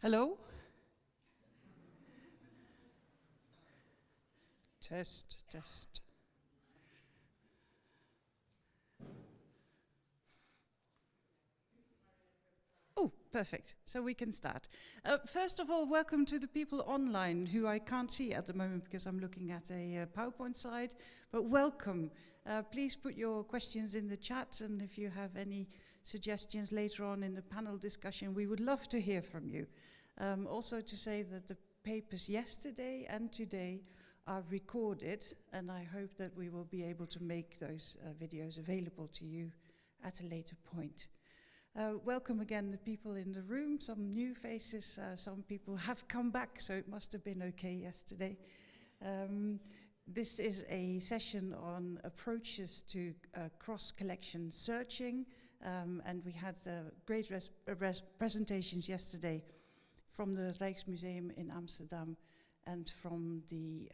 Hello? Test, test. Oh, perfect. So we can start. First of all, welcome to the people online who I can't see at the moment because I'm looking at a PowerPoint slide, but welcome. Please put your questions in the chat, and if you have any suggestions later on in the panel discussion, we would love to hear from you. Also to say that the papers yesterday and today are recorded, and I hope that we will be able to make those videos available to you at a later point. Welcome again the people in the room, some new faces, some people have come back, so it must have been okay yesterday. This is a session on approaches to cross-collection searching, and we had great presentations yesterday from the Rijksmuseum in Amsterdam and from the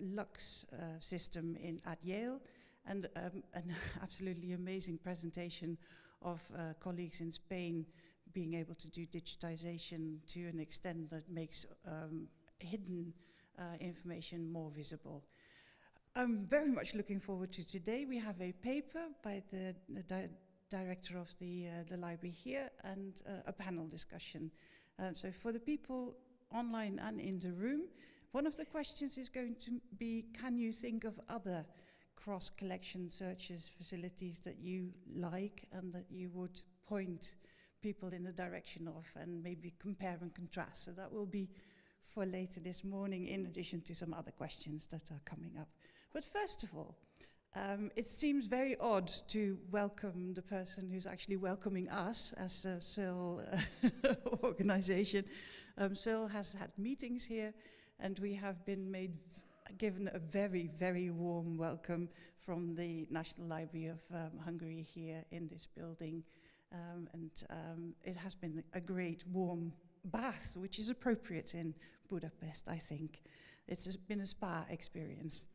Lux system at Yale, and an absolutely amazing presentation of colleagues in Spain being able to do digitization to an extent that makes hidden information more visible. I'm very much looking forward to today. We have a paper by the director of the library here and a panel discussion. So for the people online and in the room, one of the questions is going to be, can you think of other cross-collection searches facilities that you like and that you would point people in the direction of and maybe compare and contrast? So that will be for later this morning, in addition to some other questions that are coming up. But first of all, it seems very odd to welcome the person who's actually welcoming us as a CERL organization. CERL has had meetings here, and we have been given a very, very warm welcome from the National Library of Hungary here in this building. It has been a great warm bath, which is appropriate in Budapest, I think. It's been a spa experience.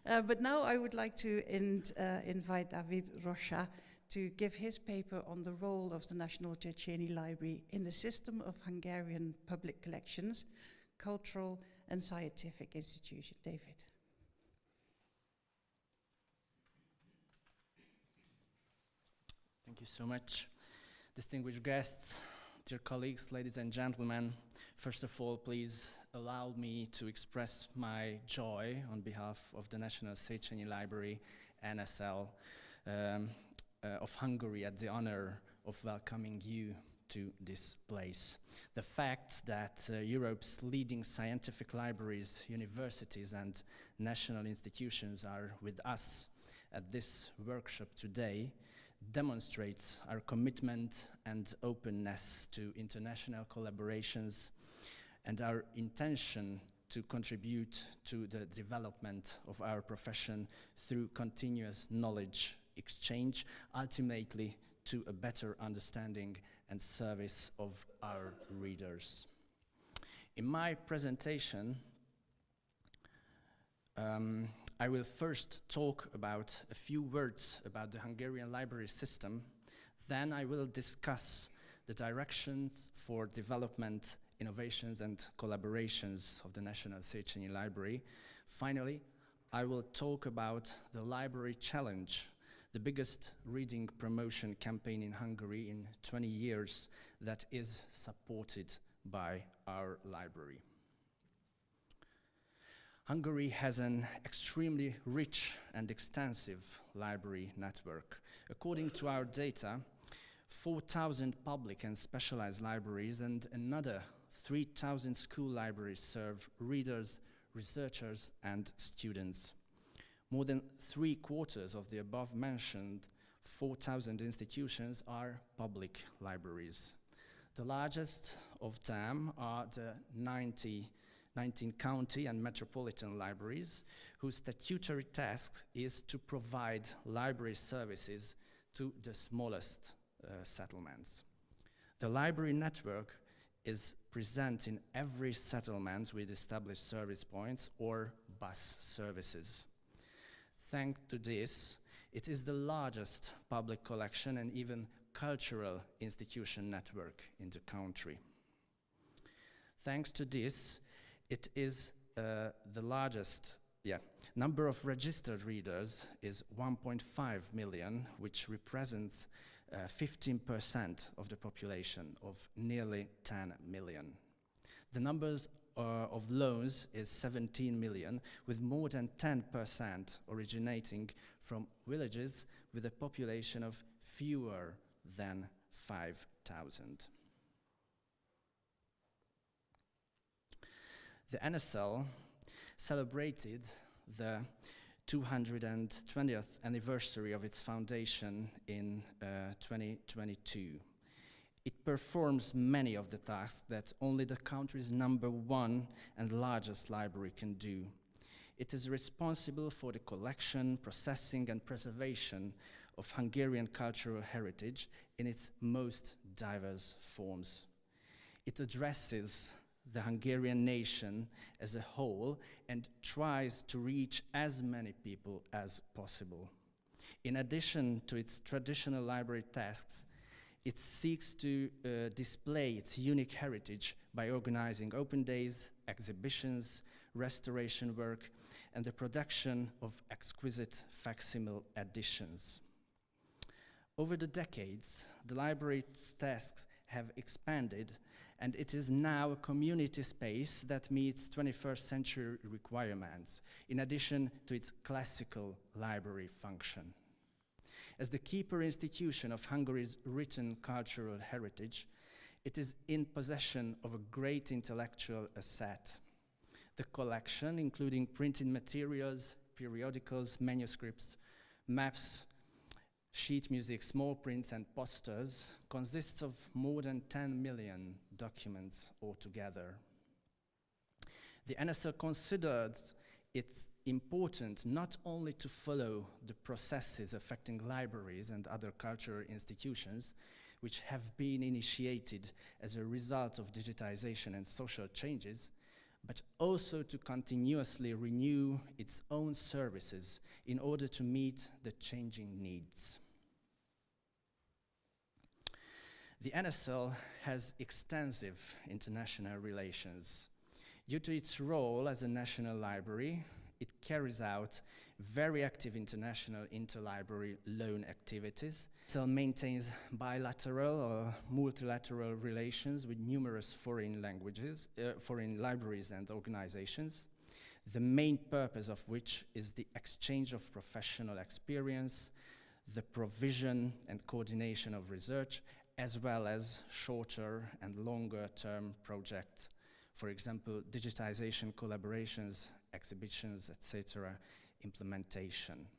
But now I would like to invite David Rocha to give his paper on the role of the National Széchényi Library in the system of Hungarian public collections, cultural and scientific institution. David. Thank you so much. Distinguished guests, dear colleagues, ladies and gentlemen, first of all, please allow me to express my joy on behalf of the National Széchényi Library, NSL, of Hungary at the honor of welcoming you to this place. The fact that Europe's leading scientific libraries, universities and national institutions are with us at this workshop today demonstrates our commitment and openness to international collaborations and our intention to contribute to the development of our profession through continuous knowledge exchange, ultimately to a better understanding and service of our readers. In my presentation, I will first talk about a few words about the Hungarian library system. Then I will discuss the directions for development, innovations and collaborations of the National Széchényi Library. Finally, I will talk about the Library Challenge, the biggest reading promotion campaign in Hungary in 20 years that is supported by our library. Hungary has an extremely rich and extensive library network. According to our data, 4,000 public and specialized libraries and another 3,000 school libraries serve readers, researchers, and students. More than 3/4 of the above-mentioned 4,000 institutions are public libraries. The largest of them are the 19 county and metropolitan libraries, whose statutory task is to provide library services to the smallest settlements. The library network is present in every settlement with established service points or bus services. Thanks to this, it is the largest public collection and even cultural institution network in the country. Thanks to this, it is the largest number of registered readers is 1.5 million, which represents 15% of the population of nearly 10 million. The numbers of loans is 17 million, with more than 10% originating from villages with a population of fewer than 5,000. The NSL celebrated the 220th anniversary of its foundation in 2022. It performs many of the tasks that only the country's #1 and largest library can do. It is responsible for the collection, processing, and preservation of Hungarian cultural heritage in its most diverse forms. It addresses the Hungarian nation as a whole and tries to reach as many people as possible. In addition to its traditional library tasks, it seeks to display its unique heritage by organizing open days, exhibitions, restoration work, and the production of exquisite facsimile editions. Over the decades, the library's tasks have expanded, and it is now a community space that meets 21st century requirements, in addition to its classical library function. As the keeper institution of Hungary's written cultural heritage, it is in possession of a great intellectual asset. The collection, including printed materials, periodicals, manuscripts, maps, sheet music, small prints, and posters, consists of more than 10 million documents altogether. The NSL considered it important not only to follow the processes affecting libraries and other cultural institutions, which have been initiated as a result of digitization and social changes, but also to continuously renew its own services in order to meet the changing needs. The NSL has extensive international relations. Due to its role as a national library, it carries out very active international interlibrary loan activities. NSL maintains bilateral or multilateral relations with numerous foreign libraries and organizations, the main purpose of which is the exchange of professional experience, the provision and coordination of research, as well as shorter and longer-term projects, for example, digitization collaborations, exhibitions, etc., implementation.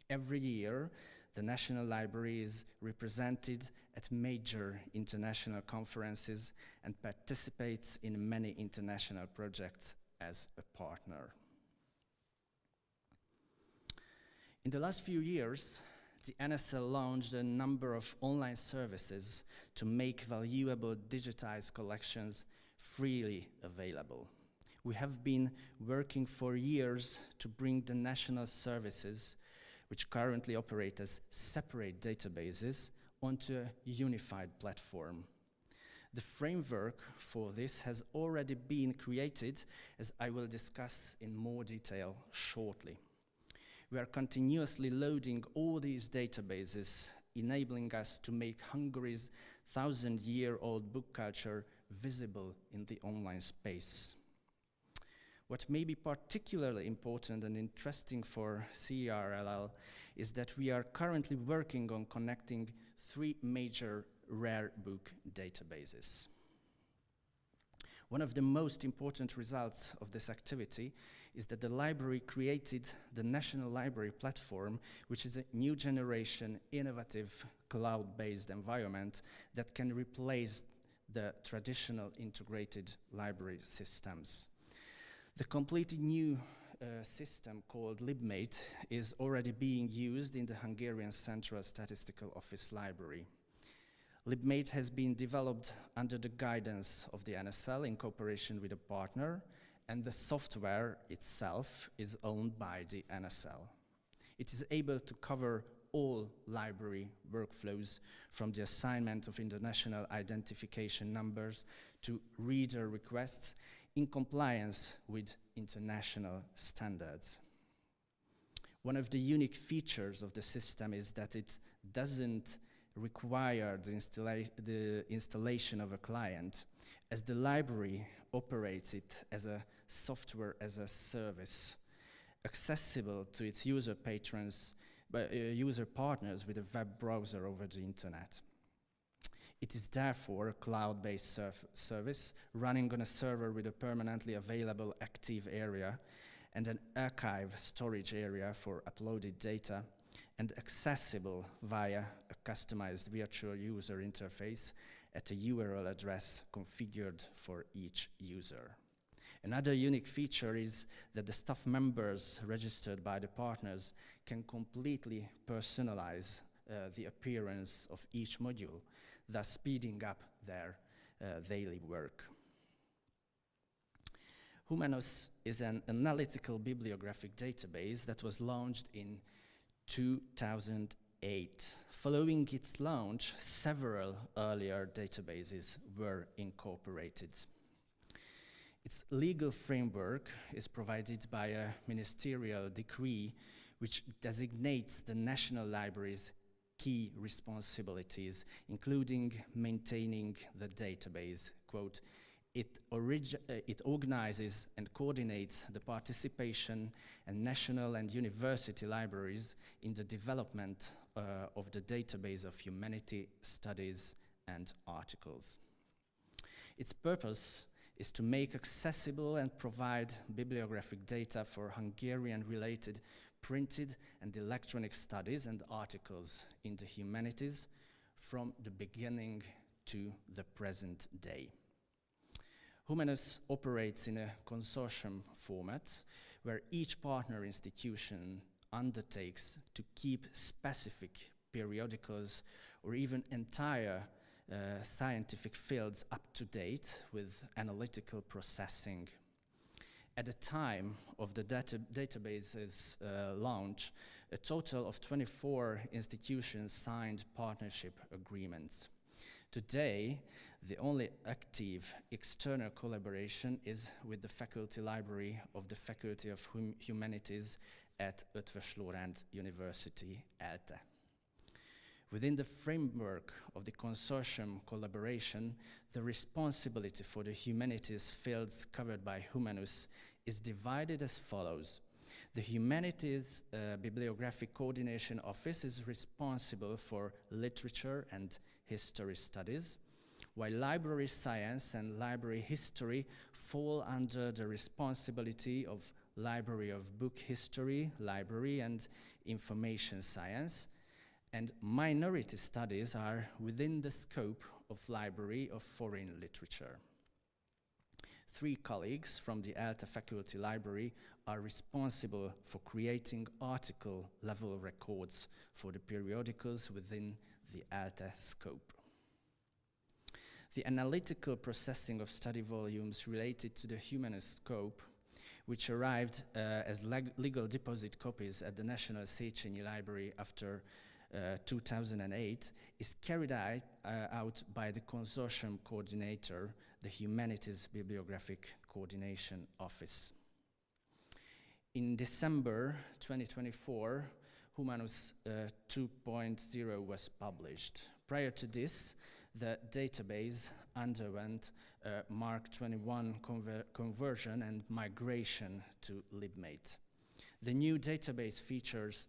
Every year, the National Library is represented at major international conferences and participates in many international projects as a partner. In the last few years, the NSL launched a number of online services to make valuable digitized collections freely available. We have been working for years to bring the national services, which currently operate as separate databases, onto a unified platform. The framework for this has already been created, as I will discuss in more detail shortly. We are continuously loading all these databases, enabling us to make Hungary's 1,000-year-old book culture visible in the online space. What may be particularly important and interesting for CERL is that we are currently working on connecting 3 major rare book databases. One of the most important results of this activity is that the library created the National Library Platform, which is a new generation, innovative, cloud-based environment that can replace the traditional integrated library systems. The completely new system called LibMate is already being used in the Hungarian Central Statistical Office Library. LibMate has been developed under the guidance of the NSL in cooperation with a partner, and the software itself is owned by the NSL. It is able to cover all library workflows, from the assignment of international identification numbers to reader requests, in compliance with international standards. One of the unique features of the system is that it doesn't require the installation of a client, as the library operates it as a software as a service, accessible to its user partners with a web browser over the internet. It is therefore a cloud-based service running on a server with a permanently available active area and an archive storage area for uploaded data, and accessible via a customized virtual user interface at a URL address configured for each user. Another unique feature is that the staff members registered by the partners can completely personalize the appearance of each module, thus speeding up their daily work. Humanos is an analytical bibliographic database that was launched in 2008. Following its launch, several earlier databases were incorporated. Its legal framework is provided by a ministerial decree which designates the National Library's key responsibilities, including maintaining the database. Quote, it organizes and coordinates the participation and national and university libraries in the development of the database of humanity studies and articles. Its purpose is to make accessible and provide bibliographic data for Hungarian-related printed and electronic studies and articles in the humanities from the beginning to the present day. Humanos operates in a consortium format where each partner institution undertakes to keep specific periodicals or even entire scientific fields up to date with analytical processing. At the time of the database's launch, a total of 24 institutions signed partnership agreements. Today, the only active external collaboration is with the Faculty Library of the Faculty of Humanities at Eötvös Loránd University, ELTE. Within the framework of the consortium collaboration, the responsibility for the humanities fields covered by Humanus is divided as follows. The Humanities Bibliographic Coordination Office is responsible for literature and history studies, while library science and library history fall under the responsibility of Library of Book History, Library and Information Science, and minority studies are within the scope of Library of Foreign Literature. 3 colleagues from the ELTE Faculty Library are responsible for creating article-level records for the periodicals within the ELTE scope. The analytical processing of study volumes related to the Humanist scope, which arrived as legal deposit copies at the National Széchényi Library after 2008, is carried out by the consortium coordinator, the Humanities Bibliographic Coordination Office. In December 2024, Humanus 2.0 was published. Prior to this, the database underwent a Mark 21 conversion and migration to LibMate. The new database features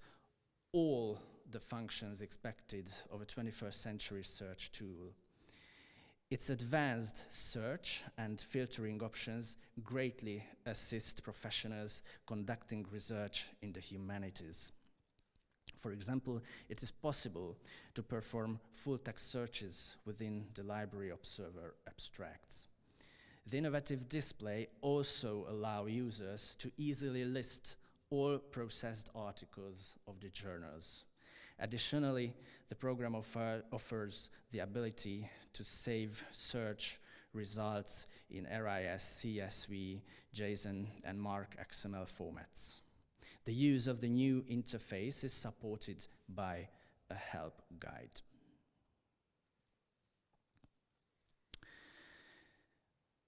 all the functions expected of a 21st century search tool. Its advanced search and filtering options greatly assist professionals conducting research in the humanities. For example, it is possible to perform full-text searches within the Library Observer abstracts. The innovative display also allows users to easily list all processed articles of the journals. Additionally, the program offers the ability to save search results in RIS, CSV, JSON, and Mark XML formats. The use of the new interface is supported by a help guide.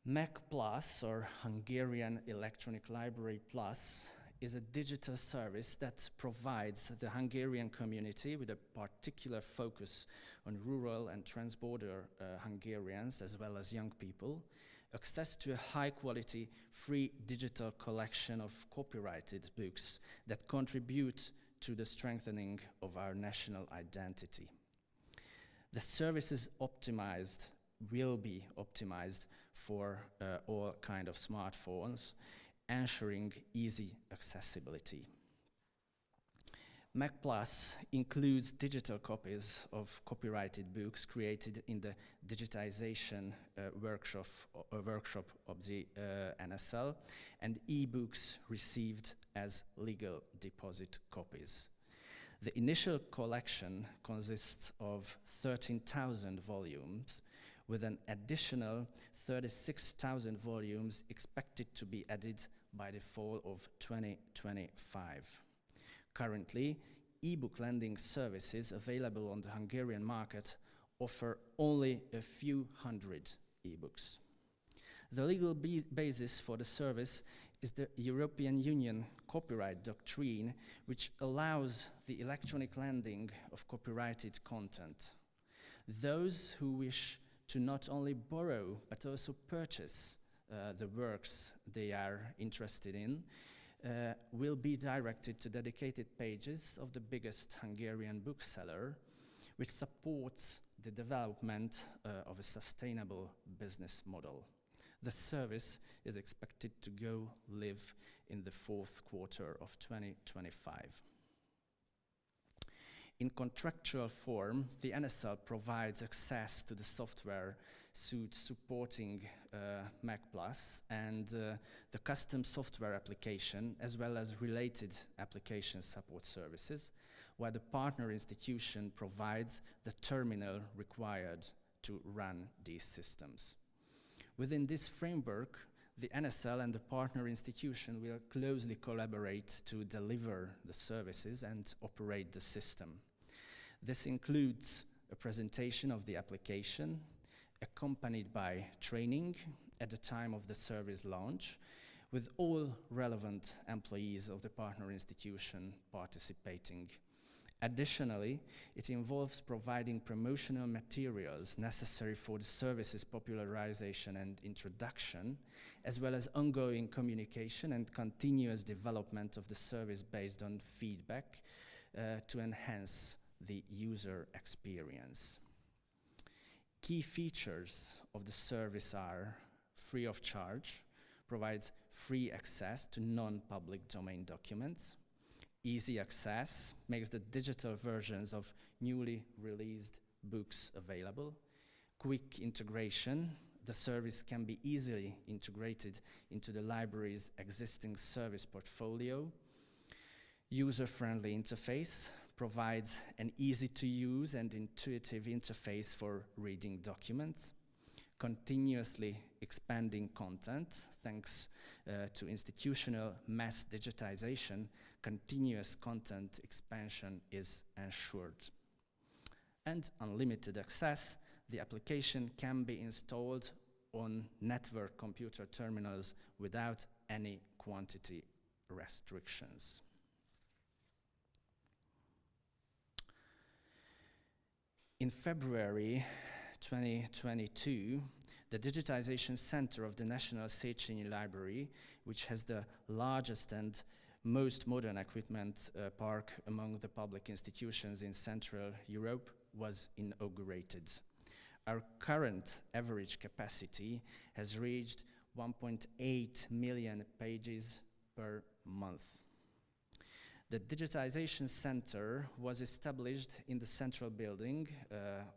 MEC Plus, or Hungarian Electronic Library Plus, is a digital service that provides the Hungarian community with a particular focus on rural and transborder Hungarians, as well as young people, access to a high-quality, free digital collection of copyrighted books that contribute to the strengthening of our national identity. The service is optimized, will be optimized for all kind of smartphones, ensuring easy accessibility. MEC Plus includes digital copies of copyrighted books created in the digitization workshop of the NSL, and e-books received as legal deposit copies. The initial collection consists of 13,000 volumes, with an additional 36,000 volumes expected to be added by the fall of 2025. Currently, e-book lending services available on the Hungarian market offer only a few hundred e-books. The legal basis for the service is the European Union copyright doctrine, which allows the electronic lending of copyrighted content. Those who wish to not only borrow but also purchase the works they are interested in will be directed to dedicated pages of the biggest Hungarian bookseller, which supports the development of a sustainable business model. The service is expected to go live in the fourth quarter of 2025. In contractual form, the NSL provides access to the software suite supporting MEC Plus and the custom software application, as well as related application support services, while the partner institution provides the terminal required to run these systems. Within this framework, the NSL and the partner institution will closely collaborate to deliver the services and operate the system. This includes a presentation of the application, accompanied by training at the time of the service launch, with all relevant employees of the partner institution participating. Additionally, it involves providing promotional materials necessary for the service's popularization and introduction, as well as ongoing communication and continuous development of the service based on feedback to enhance the user experience. Key features of the service are free of charge, provides free access to non-public domain documents, easy access, makes the digital versions of newly released books available, quick integration, the service can be easily integrated into the library's existing service portfolio, user-friendly interface, provides an easy-to-use and intuitive interface for reading documents, continuously expanding content thanks to institutional mass digitization. Continuous content expansion is ensured. And unlimited access, the application can be installed on network computer terminals without any quantity restrictions. In February 2022, the Digitization Center of the National Széchényi Library, which has the largest and most modern equipment park among the public institutions in Central Europe, was inaugurated. Our current average capacity has reached 1.8 million pages per month. The Digitization Center was established in the central building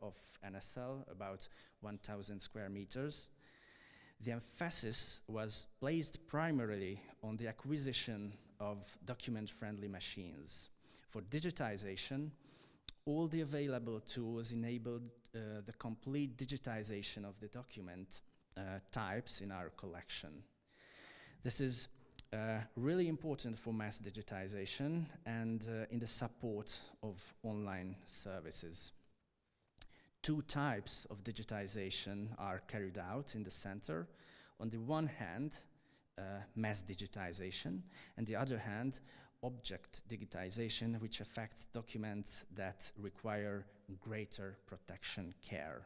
of NSL, about 1,000 square meters. The emphasis was placed primarily on the acquisition of document-friendly machines. For digitization, all the available tools enabled the complete digitization of the document types in our collection. This is really important for mass digitization and in the support of online services. Two types of digitization are carried out in the center. On the one hand, mass digitization, and the other hand, object digitization, which affects documents that require greater protection care.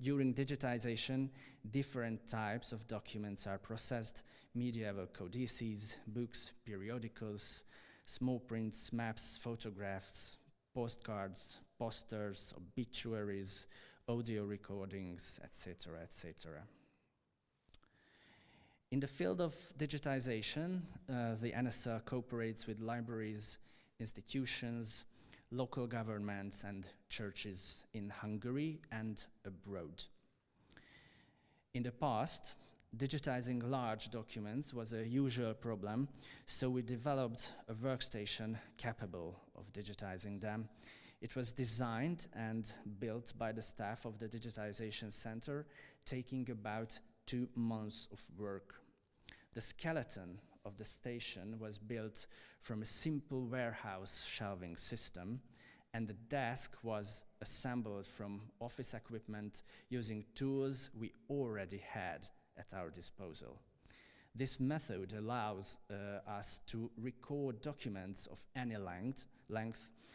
During digitization, different types of documents are processed: medieval codices, books, periodicals, small prints, maps, photographs, postcards, posters, obituaries, audio recordings, etc., etc. In the field of digitization, the NSL cooperates with libraries, institutions, local governments and churches in Hungary and abroad. In the past, digitizing large documents was a usual problem, so we developed a workstation capable of digitizing them. It was designed and built by the staff of the Digitization Center, taking about 2 months of work. The skeleton of the station was built from a simple warehouse shelving system, and the desk was assembled from office equipment using tools we already had at our disposal. This method allows us to record documents of any length,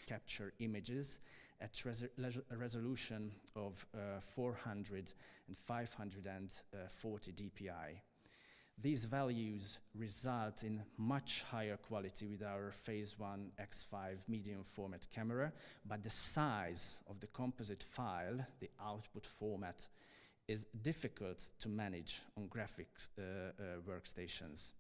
capture images at a resolution of 400 and 540 dpi. These values result in much higher quality with our Phase 1 X5 medium format camera, but the size of the composite file, the output format, is difficult to manage on graphics workstations.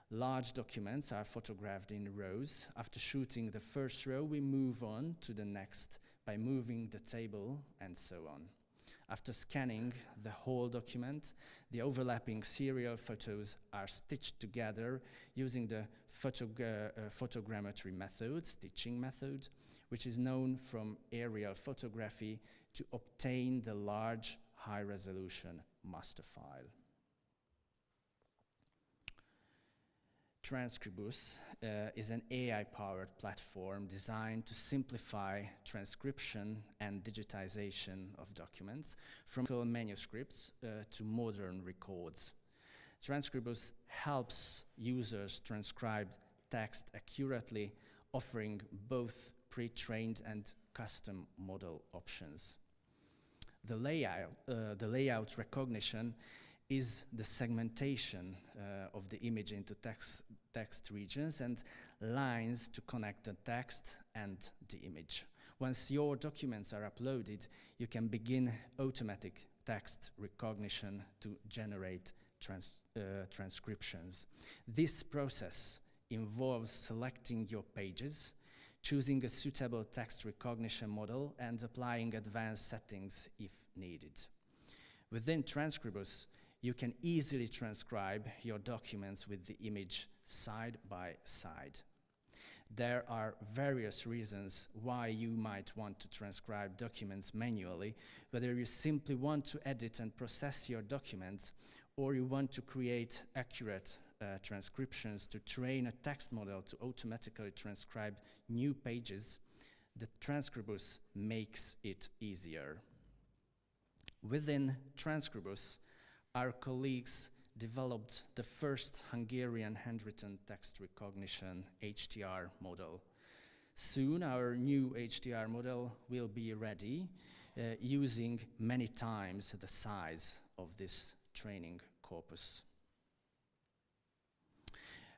Large documents are photographed in rows. After shooting the first row, we move on to the next by moving the table and so on. After scanning the whole document, the overlapping serial photos are stitched together using the photogrammetry method, stitching method, which is known from aerial photography to obtain the large high-resolution master file. Transcribus is an AI-powered platform designed to simplify transcription and digitization of documents, from manuscripts to modern records. Transcribus helps users transcribe text accurately, offering both pre-trained and custom model options. The layout recognition is the segmentation of the image into text regions and lines to connect the text and the image. Once your documents are uploaded, you can begin automatic text recognition to generate transcriptions. This process involves selecting your pages, choosing a suitable text recognition model, and applying advanced settings if needed. Within Transcribus, you can easily transcribe your documents with the image side by side. There are various reasons why you might want to transcribe documents manually, whether you simply want to edit and process your documents, or you want to create accurate transcriptions to train a text model to automatically transcribe new pages. The Transcribus makes it easier. Within Transcribus, our colleagues developed the first Hungarian handwritten text recognition HTR model. Soon our new HTR model will be ready, using many times the size of this training corpus.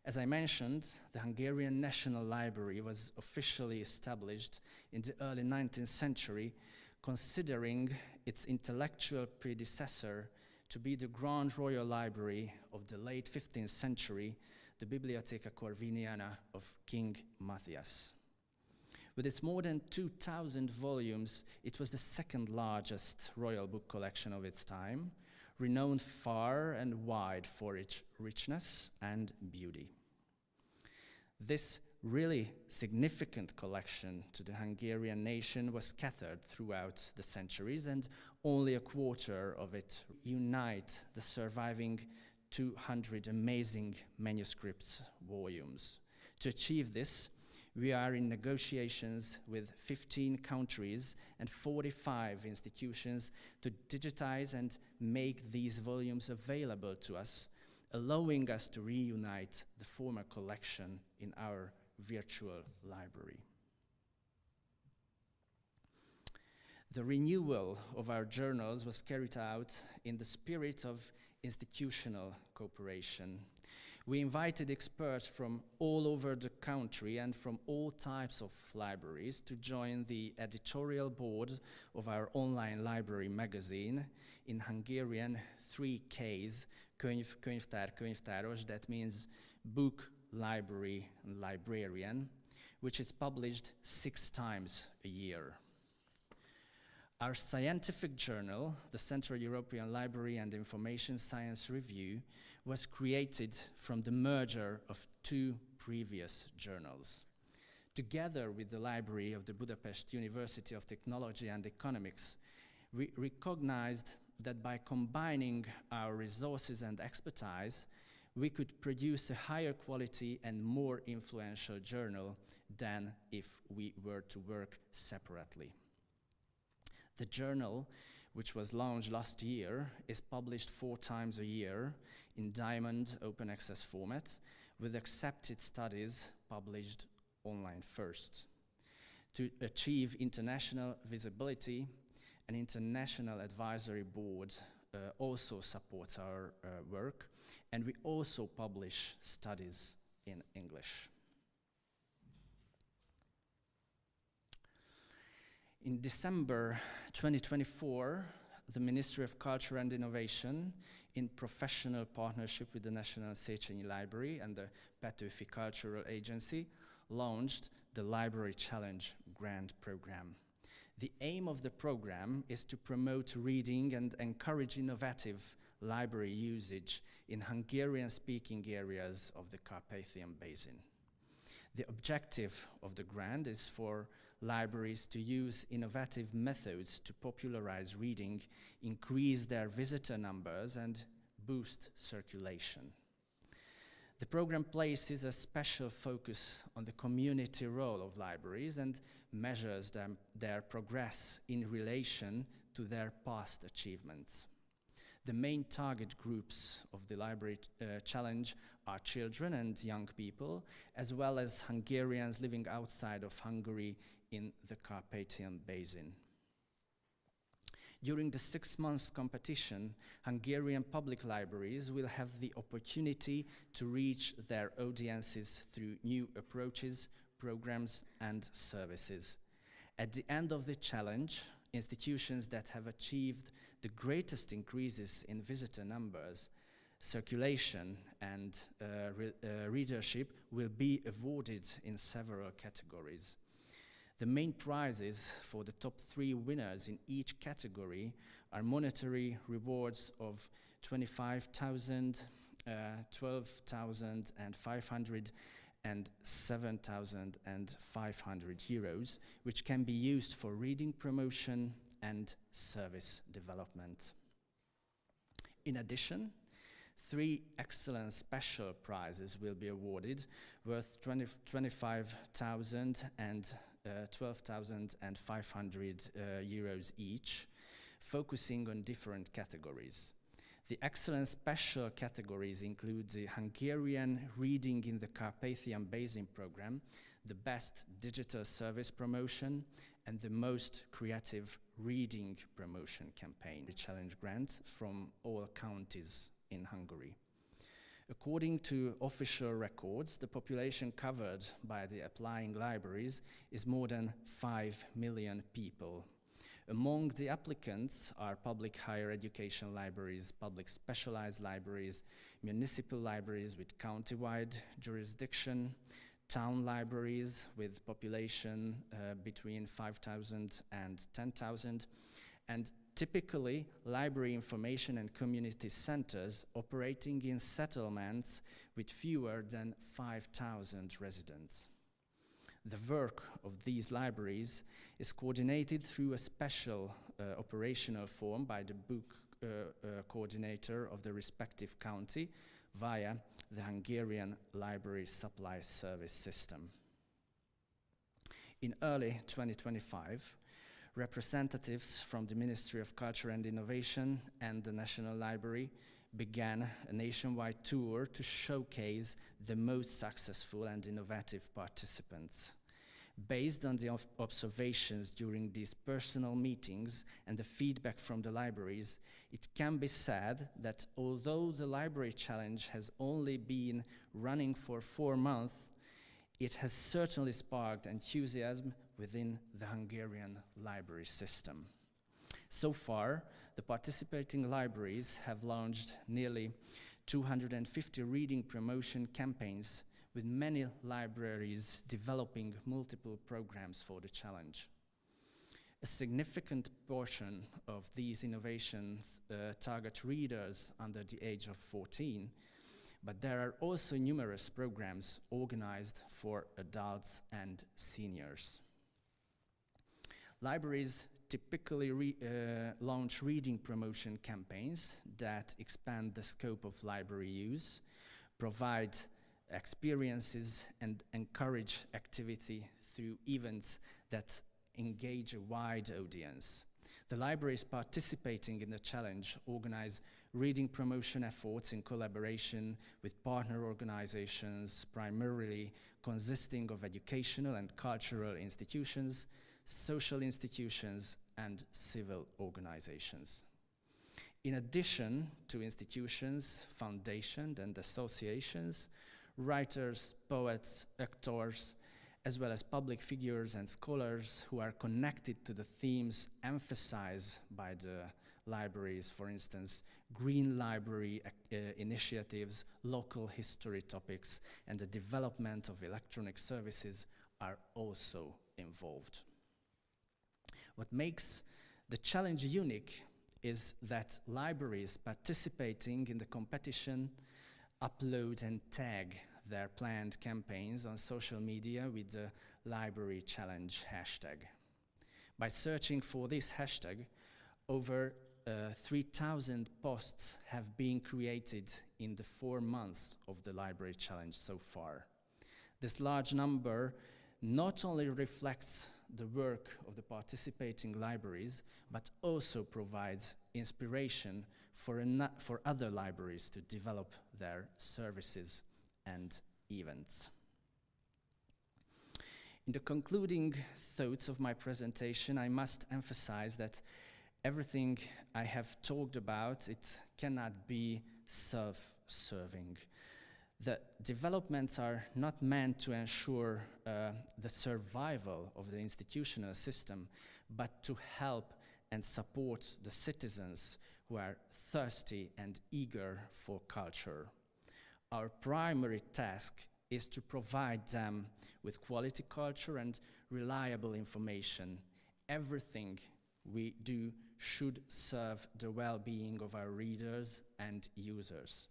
As I mentioned, the Hungarian National Library was officially established in the early 19th century, considering its intellectual predecessor to be the Grand Royal Library of the late 15th century, the Bibliotheca Corviniana of King Matthias. With its more than 2,000 volumes, it was the second largest royal book collection of its time, renowned far and wide for its richness and beauty. This really significant collection to the Hungarian nation was scattered throughout the centuries, and only a quarter of it unite the surviving 200 amazing manuscripts volumes. To achieve this, we are in negotiations with 15 countries and 45 institutions to digitize and make these volumes available to us, allowing us to reunite the former collection in our virtual library. The renewal of our journals was carried out in the spirit of institutional cooperation. We invited experts from all over the country and from all types of libraries to join the editorial board of our online library magazine, in Hungarian 3Ks, könyvtár, könyvtáros, that means book, library, and librarian, which is published 6 times a year. Our scientific journal, the Central European Library and Information Science Review, was created from the merger of 2 previous journals. Together with the library of the Budapest University of Technology and Economics, we recognized that by combining our resources and expertise, we could produce a higher quality and more influential journal than if we were to work separately. The journal, which was launched last year, is published 4 times a year in Diamond open access format, with accepted studies published online first. To achieve international visibility, an international advisory board also supports our work, and we also publish studies in English. In December 2024, the Ministry of Culture and Innovation, in professional partnership with the National Széchényi Library and the Petőfi Cultural Agency, launched the Library Challenge Grant Program. The aim of the program is to promote reading and encourage innovative library usage in Hungarian-speaking areas of the Carpathian Basin. The objective of the grant is for libraries to use innovative methods to popularize reading, increase their visitor numbers, and boost circulation. The program places a special focus on the community role of libraries and measures their progress in relation to their past achievements. The main target groups of the Library Challenge are children and young people, as well as Hungarians living outside of Hungary in the Carpathian Basin. During the 6 months competition, Hungarian public libraries will have the opportunity to reach their audiences through new approaches, programs, and services. At the end of the challenge, institutions that have achieved the greatest increases in visitor numbers, circulation, and readership will be awarded in several categories. The main prizes for the top 3 winners in each category are monetary rewards of 25,000, 12,500 and 7,500 euros, which can be used for reading promotion and service development. In addition, 3 excellent special prizes will be awarded, worth 25,000 and 12,500 euros each, focusing on different categories. The excellent special categories include the Hungarian Reading in the Carpathian Basin program, the best digital service promotion, and the most creative reading promotion campaign. The challenge grants from all counties in Hungary. According to official records, the population covered by the applying libraries is more than 5 million people. Among the applicants are public higher education libraries, public specialized libraries, municipal libraries with county-wide jurisdiction, town libraries with population between 5,000 and 10,000, and typically library information and community centers operating in settlements with fewer than 5,000 residents. The work of these libraries is coordinated through a special operational form by the Book coordinator of the respective county via the Hungarian Library Supply Service system. In early 2025, representatives from the Ministry of Culture and Innovation and the National Library began a nationwide tour to showcase the most successful and innovative participants. Based on the observations during these personal meetings and the feedback from the libraries, it can be said that although the Library Challenge has only been running for 4 months, it has certainly sparked enthusiasm within the Hungarian library system. So far, the participating libraries have launched nearly 250 reading promotion campaigns, with many libraries developing multiple programs for the challenge. A significant portion of these innovations target readers under the age of 14, but there are also numerous programs organized for adults and seniors. Libraries typically launch reading promotion campaigns that expand the scope of library use, provide experiences and encourage activity through events that engage a wide audience. The libraries participating in the challenge organize reading promotion efforts in collaboration with partner organizations, primarily consisting of educational and cultural institutions, social institutions, and civil organizations. In addition to institutions, foundations, and associations, writers, poets, actors, as well as public figures and scholars who are connected to the themes emphasized by the libraries, for instance, green library initiatives, local history topics, and the development of electronic services are also involved. What makes the challenge unique is that libraries participating in the competition upload and tag their planned campaigns on social media with the Library Challenge hashtag. By searching for this hashtag, over 3,000 posts have been created in the 4 months of the Library Challenge so far. This large number not only reflects the work of the participating libraries, but also provides inspiration for other libraries to develop their services and events. In the concluding thoughts of my presentation, I must emphasize that everything I have talked about, it cannot be self-serving. The developments are not meant to ensure the survival of the institutional system, but to help and support the citizens who are thirsty and eager for culture. Our primary task is to provide them with quality culture and reliable information. Everything we do should serve the well-being of our readers and users.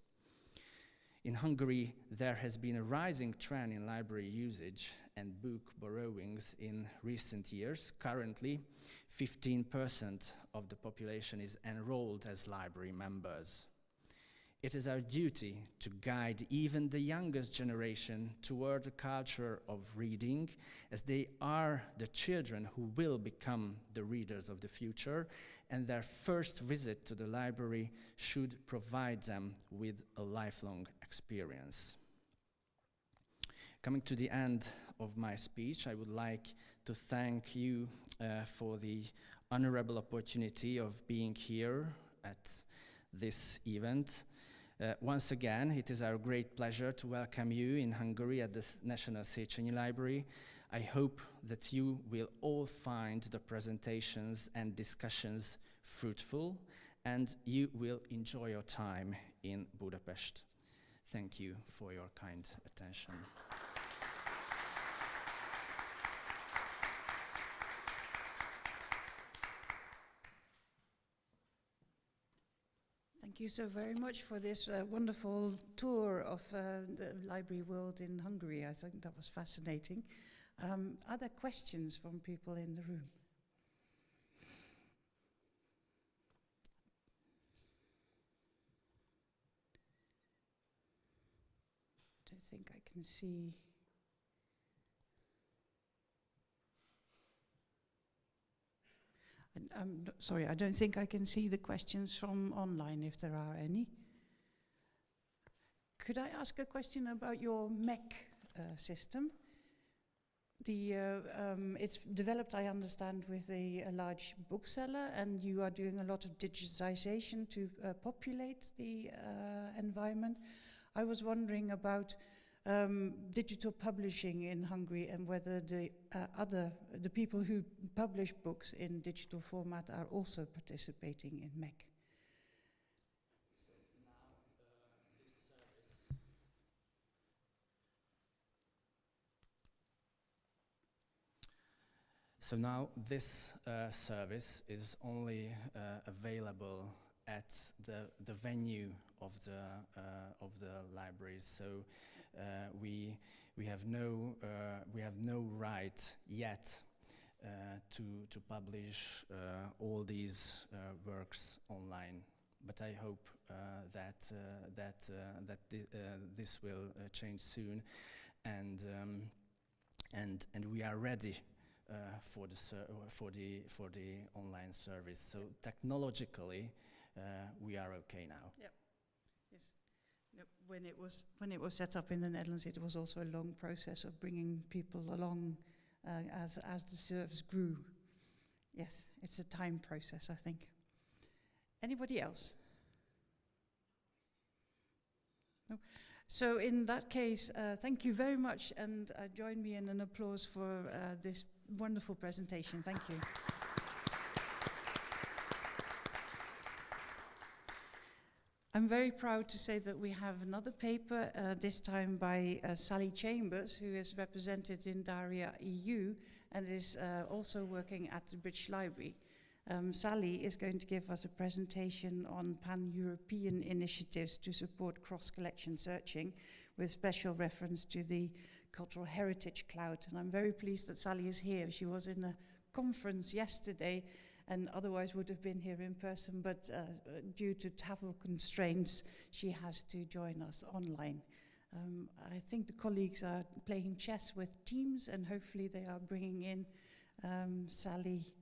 In Hungary, there has been a rising trend in library usage and book borrowings in recent years. Currently, 15% of the population is enrolled as library members. It is our duty to guide even the youngest generation toward a culture of reading, as they are the children who will become the readers of the future, and their first visit to the library should provide them with a lifelong experience. Coming to the end of my speech, I would like to thank you for the honorable opportunity of being here at this event. Once again, it is our great pleasure to welcome you in Hungary at the National Széchényi Library. I hope that you will all find the presentations and discussions fruitful, and you will enjoy your time in Budapest. Thank you for your kind attention. Thank you so very much for this wonderful tour of the library world in Hungary. I think that was fascinating. Are there questions from people in the room? can see. I'm sorry, I don't think I can see the questions from online, if there are any. Could I ask a question about your MEC system? It's developed, I understand, with a large bookseller, and you are doing a lot of digitization to populate the environment. I was wondering about digital publishing in Hungary, and whether the people who publish books in digital format are also participating in MEC. So now this service is only available at the venue of the libraries. So we have no right yet to publish all these works online. But I hope that this will change soon, and we are ready for the online service. So technologically, we are okay now. Yep. Yes. No, when it was set up in the Netherlands, it was also a long process of bringing people along as the service grew. Yes, it's a time process, I think. Anybody else? No. So in that case, thank you very much, and join me in an applause for this wonderful presentation. Thank you. I'm very proud to say that we have another paper, this time by Sally Chambers, who is represented in DARIA EU and is also working at the British Library. Sally is going to give us a presentation on pan-European initiatives to support cross-collection searching, with special reference to the Cultural Heritage Cloud. And I'm very pleased that Sally is here. She was in a conference yesterday and otherwise would have been here in person, but due to travel constraints, she has to join us online. I think the colleagues are playing chess with Teams, and hopefully they are bringing in Sally.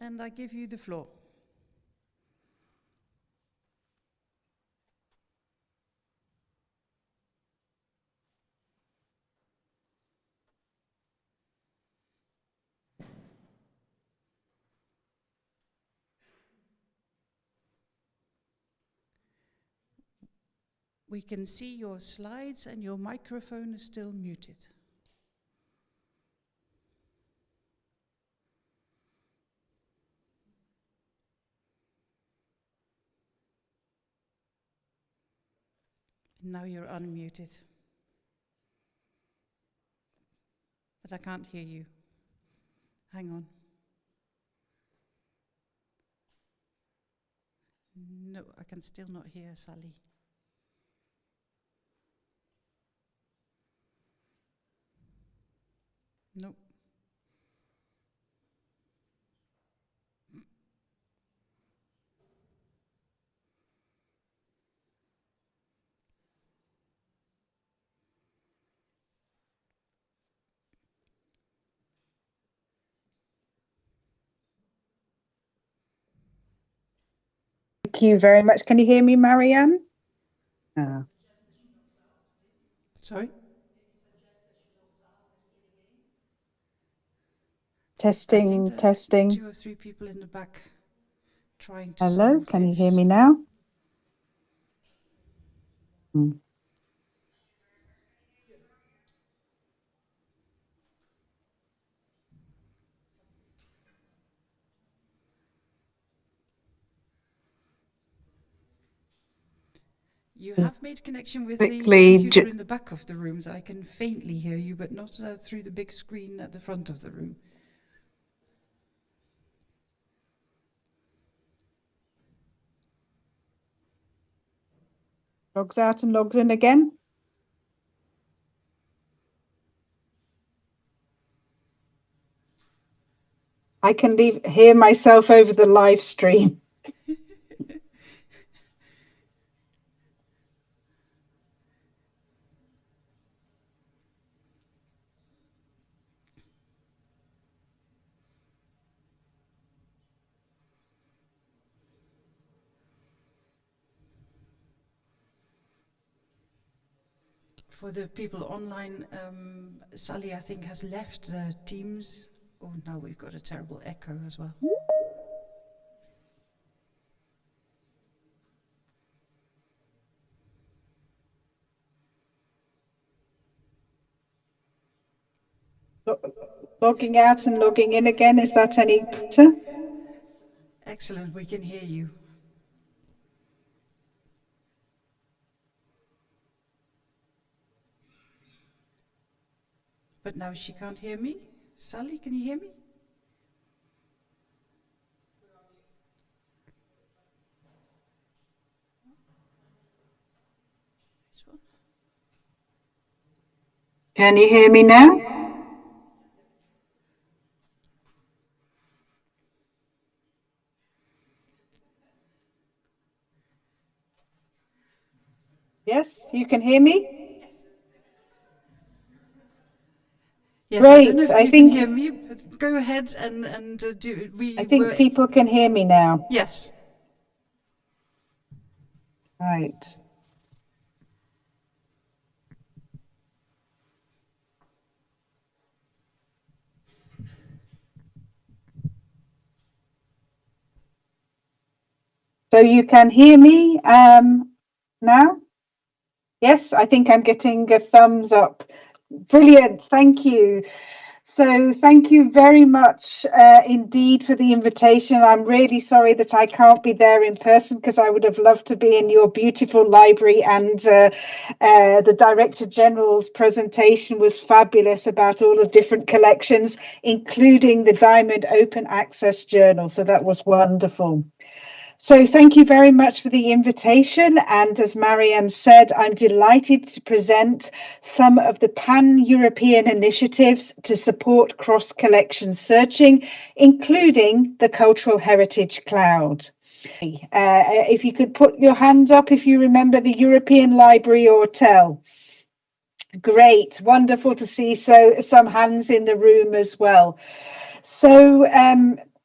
And I give you the floor. We can see your slides, and your microphone is still muted. Now you're unmuted. But I can't hear you. Hang on. No, I can still not hear Sally. Nope. Thank you very much. Can you hear me, Marianne? Sorry? Testing, testing. 2 or 3 people in the back trying to Hello, solve can you this. hear me now? You have made connection with Quickly, the computer in the back of the room, so I can faintly hear you, but not through the big screen at the front of the room. Logs out and logs in again. I can hear myself over the live stream. For the people online, Sally, I think, has left the Teams. Oh, no, we've got a terrible echo as well. Logging out and logging in again, is that any better? Excellent, we can hear you. But now she can't hear me. Sally, can you hear me? This one? Can you hear me now? Yes, you can hear me? Yes, Great. I don't know if you can hear me, but go ahead and do. I think people can hear me now. Yes. Right. So you can hear me now? Yes, I think I'm getting a thumbs up. Brilliant, thank you. So thank you very much indeed for the invitation. I'm really sorry that I can't be there in person because I would have loved to be in your beautiful library, and the Director General's presentation was fabulous about all the different collections, including the Diamond Open Access Journal. So that was wonderful. So thank you very much for the invitation. And as Marianne said, I'm delighted to present some of the pan-European initiatives to support cross-collection searching, including the Cultural Heritage Cloud. If you could put your hand up if you remember the European Library or TEL. Great, wonderful to see some hands in the room as well. So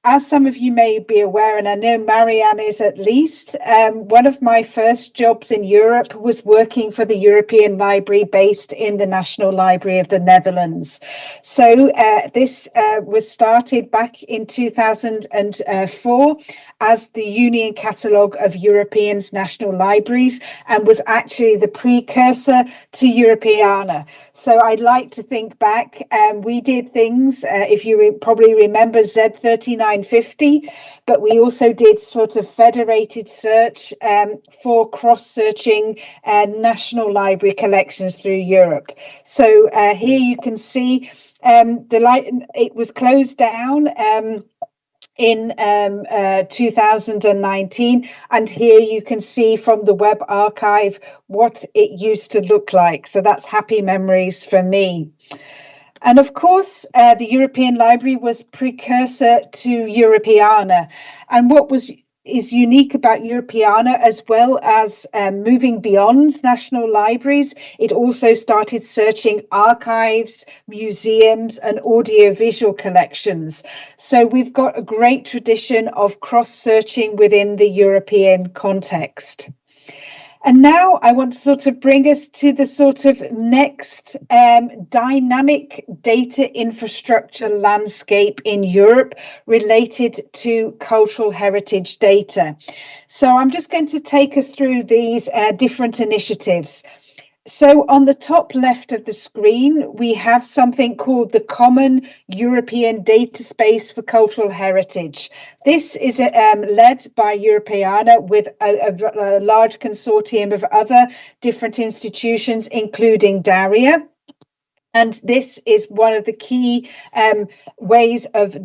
as some of you may be aware, and I know Marianne is at least, one of my first jobs in Europe was working for the European Library based in the National Library of the Netherlands. So this was started back in 2004 as the Union Catalogue of Europeans' National Libraries, and was actually the precursor to Europeana. So I'd like to think back, we did things, if you probably remember Z3950, but we also did sort of federated search for cross-searching national library collections through Europe. So here you can see it was closed down in 2019, and here you can see from the web archive what it used to look like. So that's happy memories for me. And of course, the European Library was precursor to Europeana, and what is unique about Europeana, as well as moving beyond national libraries, it also started searching archives, museums and audiovisual collections. So we've got a great tradition of cross-searching within the European context. And now I want to sort of bring us to the sort of next dynamic data infrastructure landscape in Europe related to cultural heritage data. So I'm just going to take us through these different initiatives. So on the top left of the screen, we have something called the Common European Data Space for Cultural Heritage. This is led by Europeana with a large consortium of other different institutions, including DARIA. And this is one of the key ways of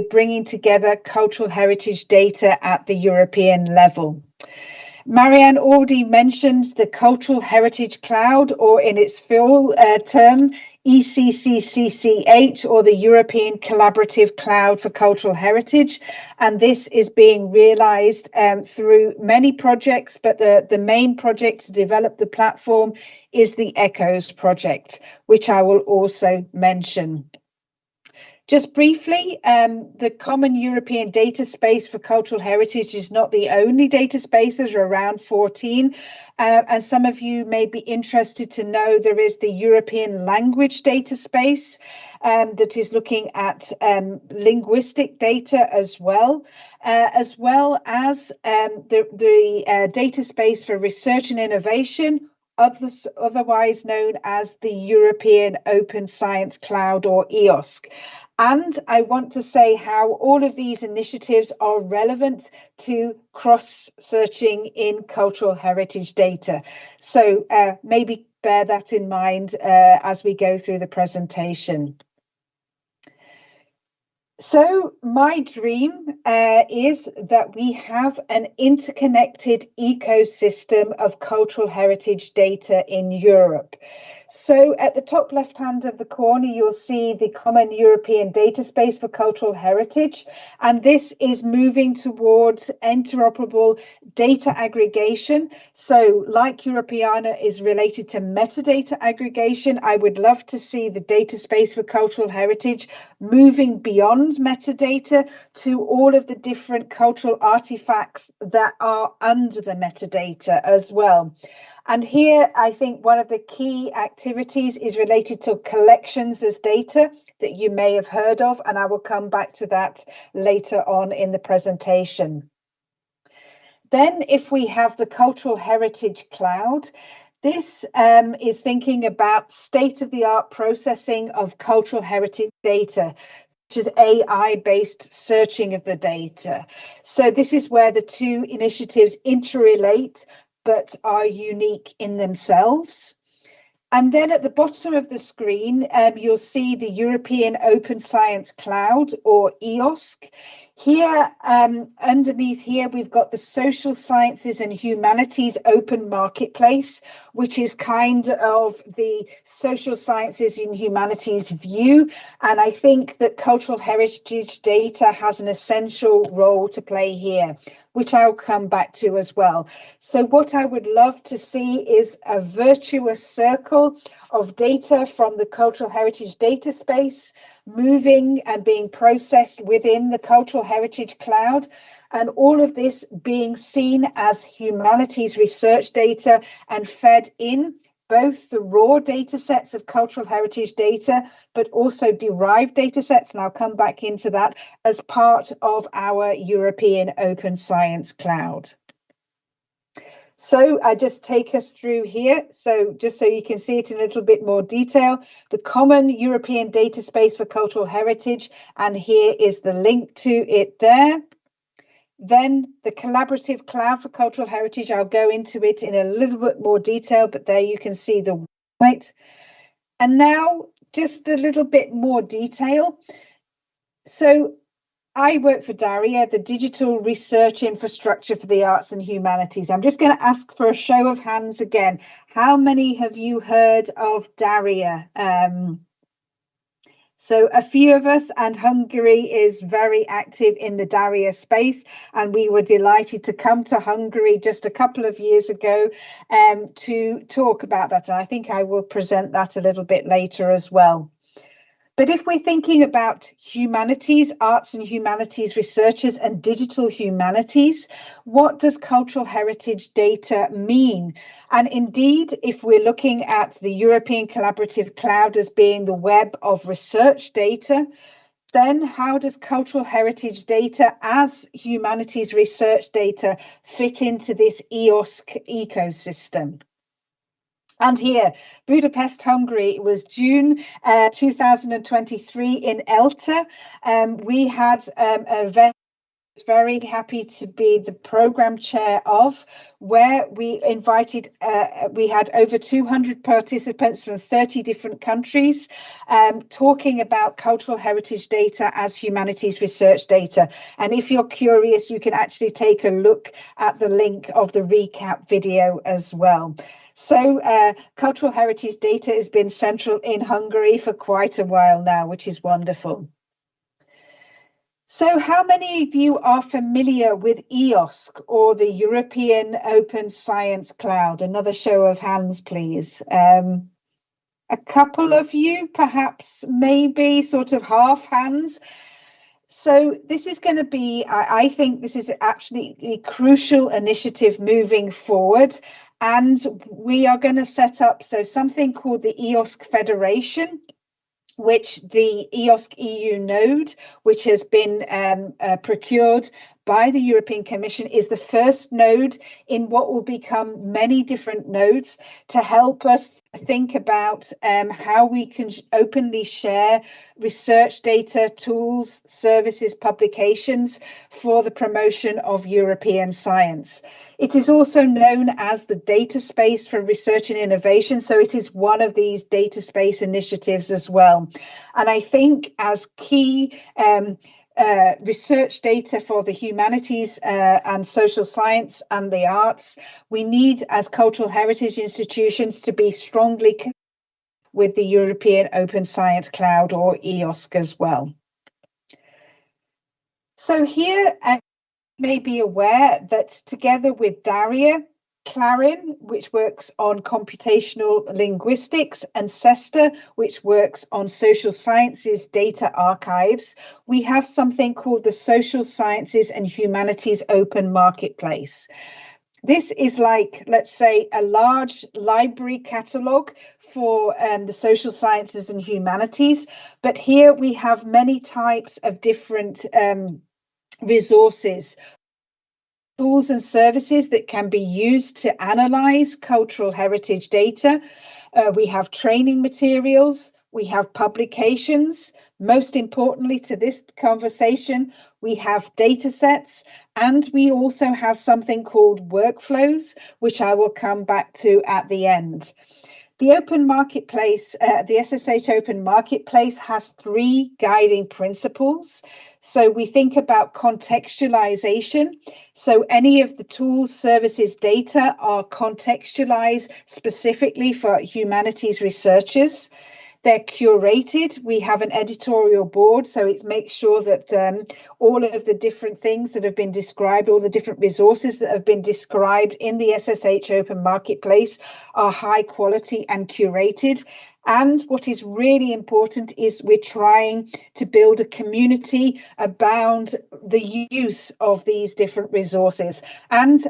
bringing together cultural heritage data at the European level. Marianne already mentioned the Cultural Heritage Cloud, or in its full term, ECCCCH, or the European Collaborative Cloud for Cultural Heritage. And this is being realized through many projects, but the main project to develop the platform is the ECHOS project, which I will also mention. Just briefly, the Common European Data Space for Cultural Heritage is not the only data space. There's around 14. And some of you may be interested to know there is the European Language Data Space that is looking at linguistic data as well as the data space for research and innovation, otherwise known as the European Open Science Cloud, or EOSC. And I want to say how all of these initiatives are relevant to cross-searching in cultural heritage data. So maybe bear that in mind as we go through the presentation. So my dream is that we have an interconnected ecosystem of cultural heritage data in Europe. So at the top left hand of the corner, you'll see the Common European Data Space for Cultural Heritage. And this is moving towards interoperable data aggregation. So like Europeana is related to metadata aggregation, I would love to see the data space for cultural heritage moving beyond metadata to all of the different cultural artifacts that are under the metadata as well. And here, I think one of the key activities is related to collections as data that you may have heard of, and I will come back to that later on in the presentation. Then if we have the Cultural Heritage Cloud, this is thinking about state-of-the-art processing of cultural heritage data, which is AI-based searching of the data. So this is where the two initiatives interrelate, but are unique in themselves. And then at the bottom of the screen, you'll see the European Open Science Cloud, or EOSC. Here, underneath here, we've got the Social Sciences and Humanities Open Marketplace, which is kind of the social sciences and humanities view. And I think that cultural heritage data has an essential role to play here, which I'll come back to as well. So what I would love to see is a virtuous circle of data from the cultural heritage data space moving and being processed within the cultural heritage cloud, and all of this being seen as humanities research data and fed in both the raw data sets of cultural heritage data, but also derived data sets, and I'll come back into that, as part of our European Open Science Cloud. So I just take us through here. So just so you can see it in a little bit more detail, the Common European Data Space for Cultural Heritage, and here is the link to it there. Then the Collaborative Cloud for Cultural Heritage, I'll go into it in a little bit more detail, but there you can see the website. And now just a little bit more detail. So I work for DARIA, the Digital Research Infrastructure for the Arts and Humanities. I'm just going to ask for a show of hands again. How many have you heard of DARIA? So a few of us, and Hungary is very active in the DARIA space, and we were delighted to come to Hungary just a couple of years ago to talk about that. And I think I will present that a little bit later as well. But if we're thinking about humanities, arts and humanities researchers and digital humanities, what does cultural heritage data mean? And indeed, if we're looking at the European Collaborative Cloud as being the web of research data, then how does cultural heritage data as humanities research data fit into this EOSC ecosystem? And here, Budapest, Hungary, it was June 2023 in ELTA. We had an event I was very happy to be the program chair of, where we invited, we had over 200 participants from 30 different countries talking about cultural heritage data as humanities research data. And if you're curious, you can actually take a look at the link of the recap video as well. So cultural heritage data has been central in Hungary for quite a while now, which is wonderful. So how many of you are familiar with EOSC, or the European Open Science Cloud? Another show of hands, please. a couple of you, perhaps maybe sort of half hands. So this is going to be, I think this is actually a crucial initiative moving forward. And we are going to set up something called the EOSC Federation, which the EOSC EU node, which has been procured by the European Commission, is the first node in what will become many different nodes to help us think about how we can openly share research data, tools, services, publications for the promotion of European science. It is also known as the data space for research and innovation, so it is one of these data space initiatives as well. And I think as key research data for the humanities and social science and the arts, we need, as cultural heritage institutions, to be strongly connected with the European Open Science Cloud, or EOSC, as well. So here, you may be aware that together with Daria Clarin, which works on computational linguistics, and Sesta, which works on social sciences data archives, we have something called the Social Sciences and Humanities Open Marketplace. This is like, let's say, a large library catalogue for the social sciences and humanities, but here we have many types of different resources, tools and services that can be used to analyze cultural heritage data. We have training materials, we have publications. Most importantly to this conversation, we have data sets, and we also have something called workflows, which I will come back to at the end. The Open Marketplace, the SSH Open Marketplace, has 3 guiding principles. So we think about contextualization. So any of the tools, services, data are contextualized specifically for humanities researchers. They're curated. We have an editorial board, so it makes sure that all of the different things that have been described, all the different resources that have been described in the SSH Open Marketplace are high quality and curated. And what is really important is we're trying to build a community about the use of these different resources. And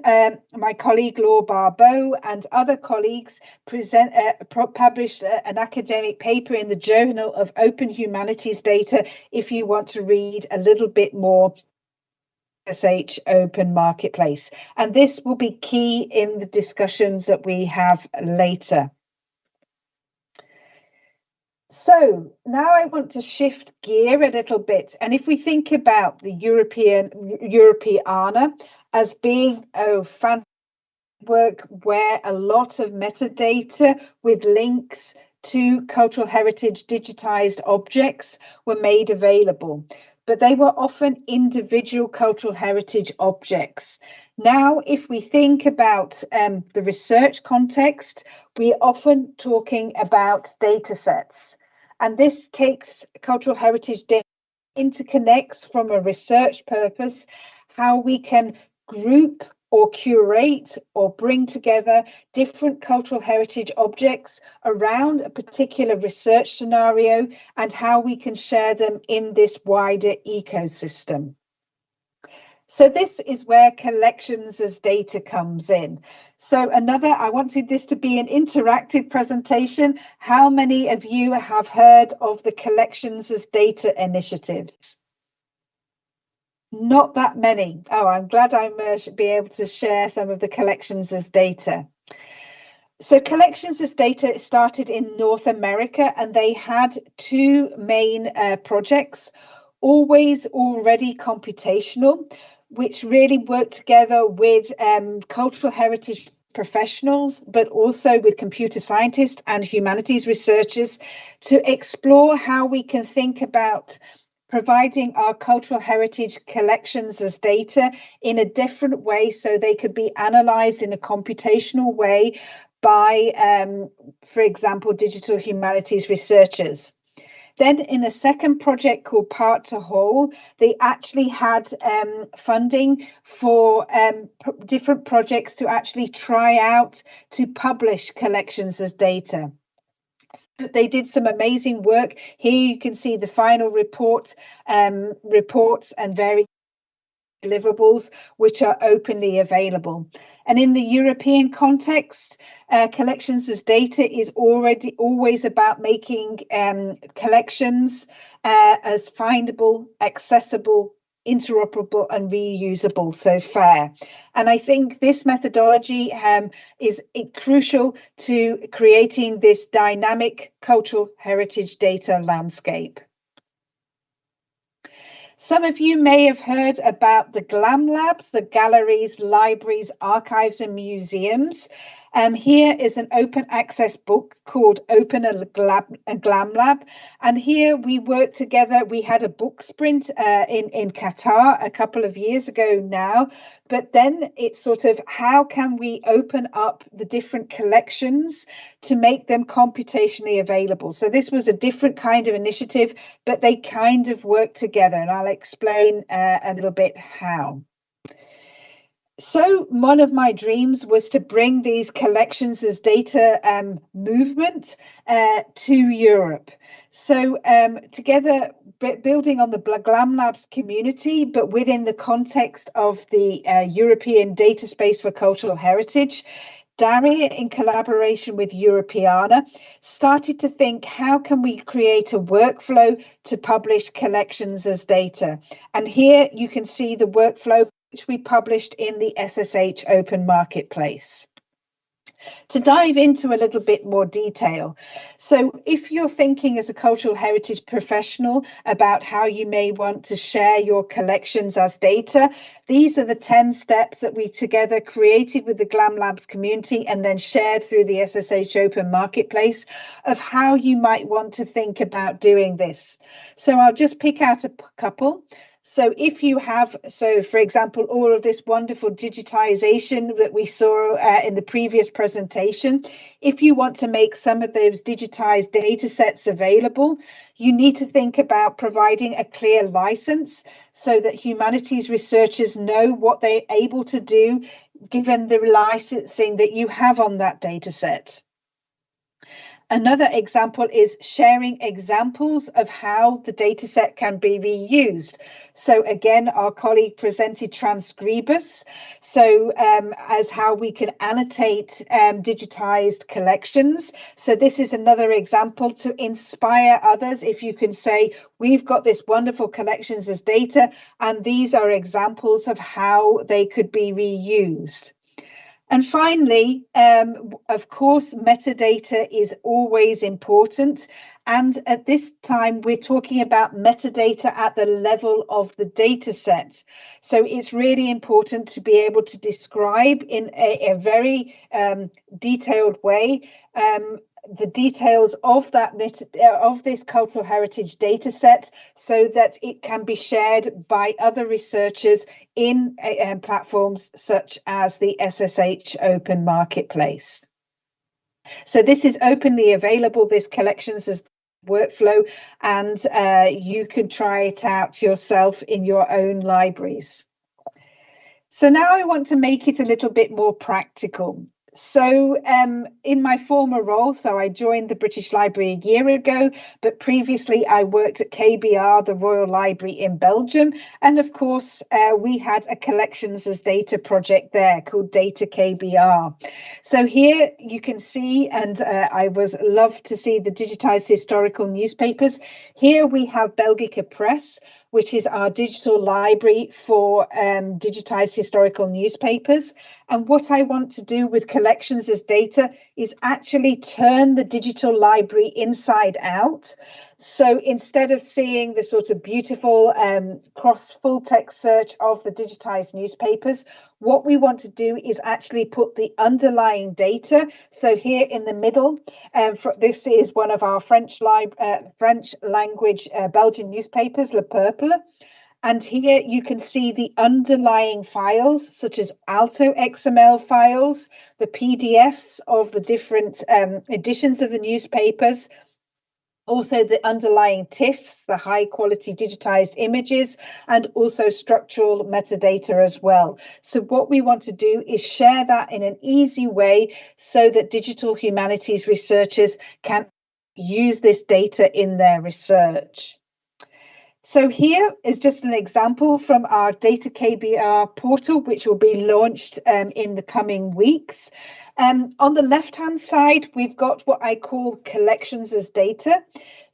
my colleague Laure Barbeau and other colleagues published an academic paper in the Journal of Open Humanities Data if you want to read a little bit more SSH Open Marketplace. And this will be key in the discussions that we have later. So now I want to shift gear a little bit. And if we think about the Europeana as being a fan work where a lot of metadata with links to cultural heritage digitized objects were made available, but they were often individual cultural heritage objects. Now, if we think about the research context, we're often talking about data sets. And this takes cultural heritage data, interconnects from a research purpose, how we can group or curate or bring together different cultural heritage objects around a particular research scenario and how we can share them in this wider ecosystem. So this is where collections as data comes in. So I wanted this to be an interactive presentation. How many of you have heard of the collections as data initiatives? Not that many. Oh, I'm glad I'm be able to share some of the collections as data. So collections as data started in North America, and they had 2 main projects, always already computational, which really worked together with cultural heritage professionals, but also with computer scientists and humanities researchers to explore how we can think about providing our cultural heritage collections as data in a different way so they could be analysed in a computational way by, for example, digital humanities researchers. Then in a second project called Part to Whole, they actually had funding for different projects to actually try out to publish collections as data. They did some amazing work. Here you can see the final reports and various deliverables which are openly available. And in the European context, collections as data is always about making collections as findable, accessible, interoperable and reusable, so fair. And I think this methodology is crucial to creating this dynamic cultural heritage data landscape. Some of you may have heard about the GLAM labs, the galleries, libraries, archives and museums. Here is an open access book called Open a GLAM Lab. And here we worked together. We had a book sprint in Qatar a couple of years ago now. But then it's sort of how can we open up the different collections to make them computationally available? So this was a different kind of initiative, but they kind of work together. And I'll explain a little bit how. So one of my dreams was to bring these collections as data movement to Europe. So together, building on the GLAM Labs community, but within the context of the European Data Space for Cultural Heritage, Daria, in collaboration with Europeana, started to think, how can we create a workflow to publish collections as data? And here you can see the workflow which we published in the SSH Open Marketplace. To dive into a little bit more detail. So if you're thinking as a cultural heritage professional about how you may want to share your collections as data, these are the 10 steps that we together created with the GLAM Labs community and then shared through the SSH Open Marketplace of how you might want to think about doing this. So I'll just pick out a couple. So if you have, for example, all of this wonderful digitization that we saw in the previous presentation, if you want to make some of those digitized data sets available, you need to think about providing a clear license so that humanities researchers know what they're able to do given the licensing that you have on that data set. Another example is sharing examples of how the dataset can be reused. So again, our colleague presented Transcribus. So as how we can annotate digitized collections. So this is another example to inspire others. If you can say, we've got this wonderful collections as data, and these are examples of how they could be reused. And finally, of course, metadata is always important. And at this time, we're talking about metadata at the level of the data set. So it's really important to be able to describe in a very detailed way the details of that of this cultural heritage data set so that it can be shared by other researchers in platforms such as the SSH Open Marketplace. So this is openly available, this collections as workflow, and you can try it out yourself in your own libraries. So now I want to make it a little bit more practical. So in my former role, so I joined the British Library a year ago, but previously I worked at KBR, the Royal Library in Belgium. And of course, we had a collections as data project there called Data KBR. So here you can see, and I was loved to see the digitized historical newspapers. Here we have Belgica Press, which is our digital library for digitized historical newspapers. And what I want to do with collections as data is actually turn the digital library inside out. So instead of seeing the sort of beautiful cross full text search of the digitized newspapers, what we want to do is actually put the underlying data. So here in the middle, this is one of our French language Belgian newspapers, Le Peuple. And here you can see the underlying files, such as Alto XML files, the PDFs of the different editions of the newspapers, also the underlying TIFFs, the high quality digitized images, and also structural metadata as well. So what we want to do is share that in an easy way so that digital humanities researchers can use this data in their research. So here is just an example from our Data KBR portal, which will be launched in the coming weeks. On the left-hand side, we've got what I call collections as data.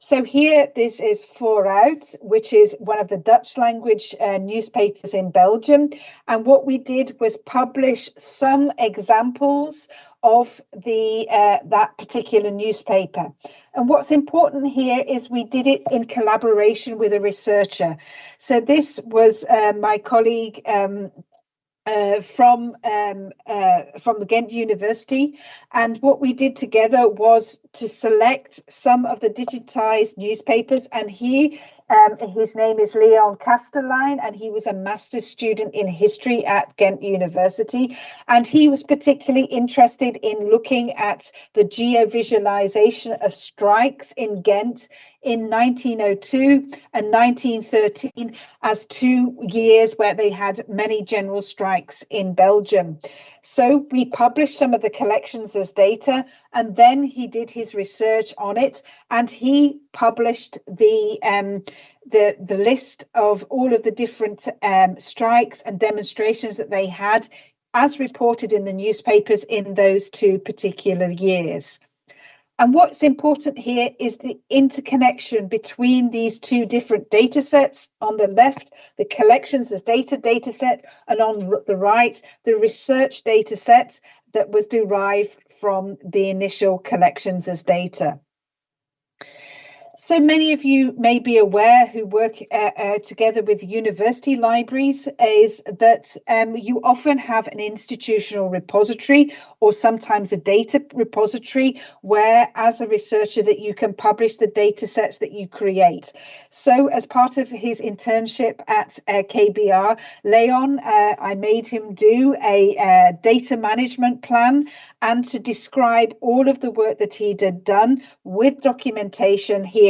So here, this is Vooruit, which is one of the Dutch language newspapers in Belgium. And what we did was publish some examples of that particular newspaper. And what's important here is we did it in collaboration with a researcher. So this was my colleague from the Ghent University, and what we did together was to select some of the digitized newspapers, and his name is Leon Kastelein, and he was a master's student in history at Ghent University, and he was particularly interested in looking at the geovisualization of strikes in Ghent in 1902 and 1913 as 2 years where they had many general strikes in Belgium. So we published some of the collections as data, and then he did his research on it, and he published the list of all of the different strikes and demonstrations that they had as reported in the newspapers in those 2 particular years. And what's important here is the interconnection between these 2 different data sets. On the left, the collections as data set, and on the right, the research data set that was derived from the initial collections as data. So many of you may be aware who work together with university libraries is that you often have an institutional repository or sometimes a data repository where as a researcher that you can publish the data sets that you create. So as part of his internship at KBR, Leon, I made him do a data management plan and to describe all of the work that he'd done with documentation here.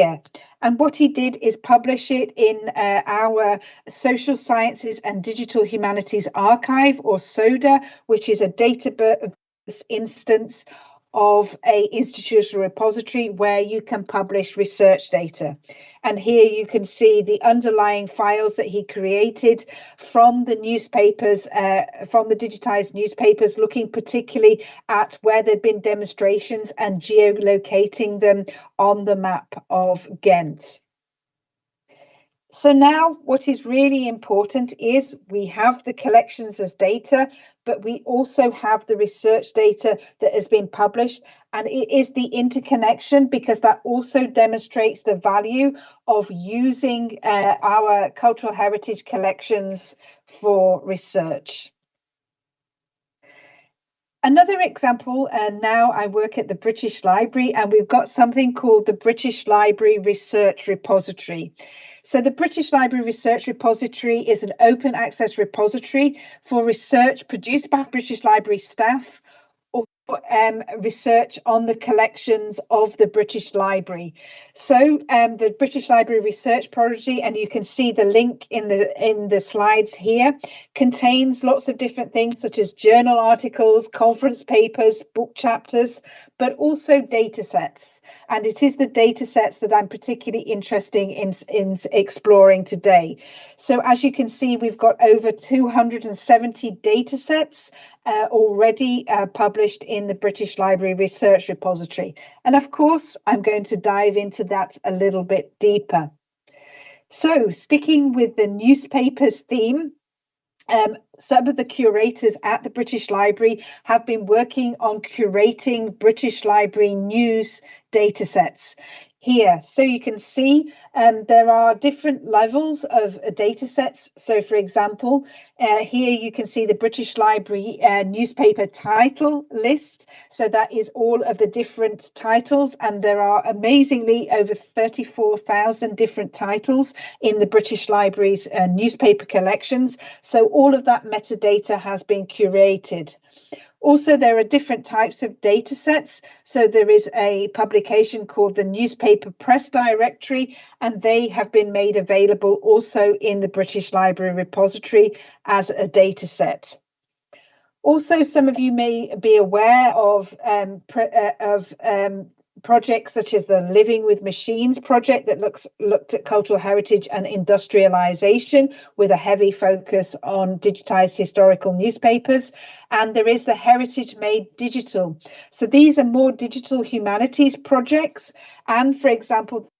And what he did is publish it in our Social Sciences and Digital Humanities Archive, or SODA, which is a database instance of an institutional repository where you can publish research data. And here you can see the underlying files that he created from the newspapers, from the digitized newspapers, looking particularly at where there'd been demonstrations and geolocating them on the map of Ghent. So now what is really important is we have the collections as data, but we also have the research data that has been published, and it is the interconnection because that also demonstrates the value of using our cultural heritage collections for research. Another example, now I work at the British Library, and we've got something called the British Library Research Repository. So the British Library Research Repository is an open access repository for research produced by British Library staff or research on the collections of the British Library. So the British Library Research Project, and you can see the link in the slides here, contains lots of different things such as journal articles, conference papers, book chapters, but also data sets. And it is the data sets that I'm particularly interested in exploring today. So as you can see, we've got over 270 data sets already published in the British Library Research Repository. And of course, I'm going to dive into that a little bit deeper. So sticking with the newspapers theme, some of the curators at the British Library have been working on curating British Library news data sets here. So you can see there are different levels of data sets. So for example, here you can see the British Library newspaper title list. So that is all of the different titles, and there are amazingly over 34,000 different titles in the British Library's newspaper collections. So all of that metadata has been curated. Also, there are different types of data sets. So there is a publication called the Newspaper Press Directory, and they have been made available also in the British Library repository as a data set. Also, some of you may be aware of projects such as the Living with Machines project that looked at cultural heritage and industrialization with a heavy focus on digitized historical newspapers. And there is the Heritage Made Digital. So these are more digital humanities projects. And for example,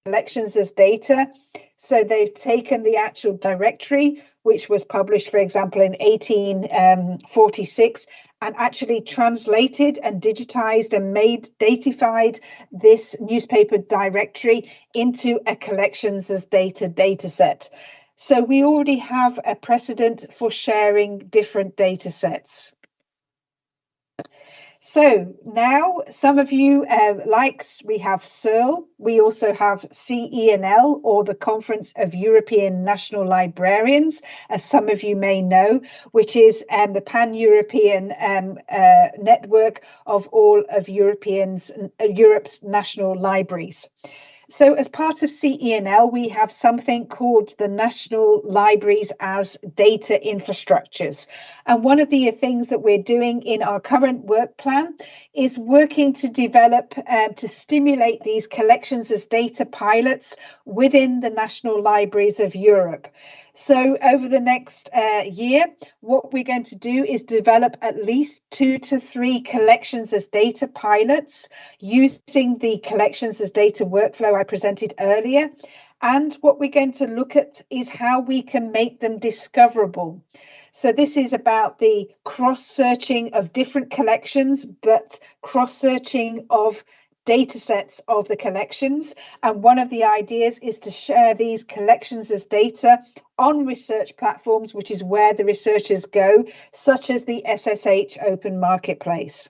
collections as data. So they've taken the actual directory, which was published, for example, in 1846, and actually translated and digitized and datified this newspaper directory into a collections as data set. So we already have a precedent for sharing different data sets. So now some of you we have CERL, we also have CENL, or the Conference of European National Librarians, as some of you may know, which is the pan-European network of all of Europe's national libraries. So as part of CENL, we have something called the National Libraries as Data Infrastructures. And one of the things that we're doing in our current work plan is working to develop, to stimulate these collections as data pilots within the national libraries of Europe. So over the next year, what we're going to do is develop at least 2 to 3 collections as data pilots using the collections as data workflow I presented earlier. And what we're going to look at is how we can make them discoverable. So this is about the cross-searching of different collections, but cross-searching of data sets of the collections. And one of the ideas is to share these collections as data on research platforms, which is where the researchers go, such as the SSH Open Marketplace.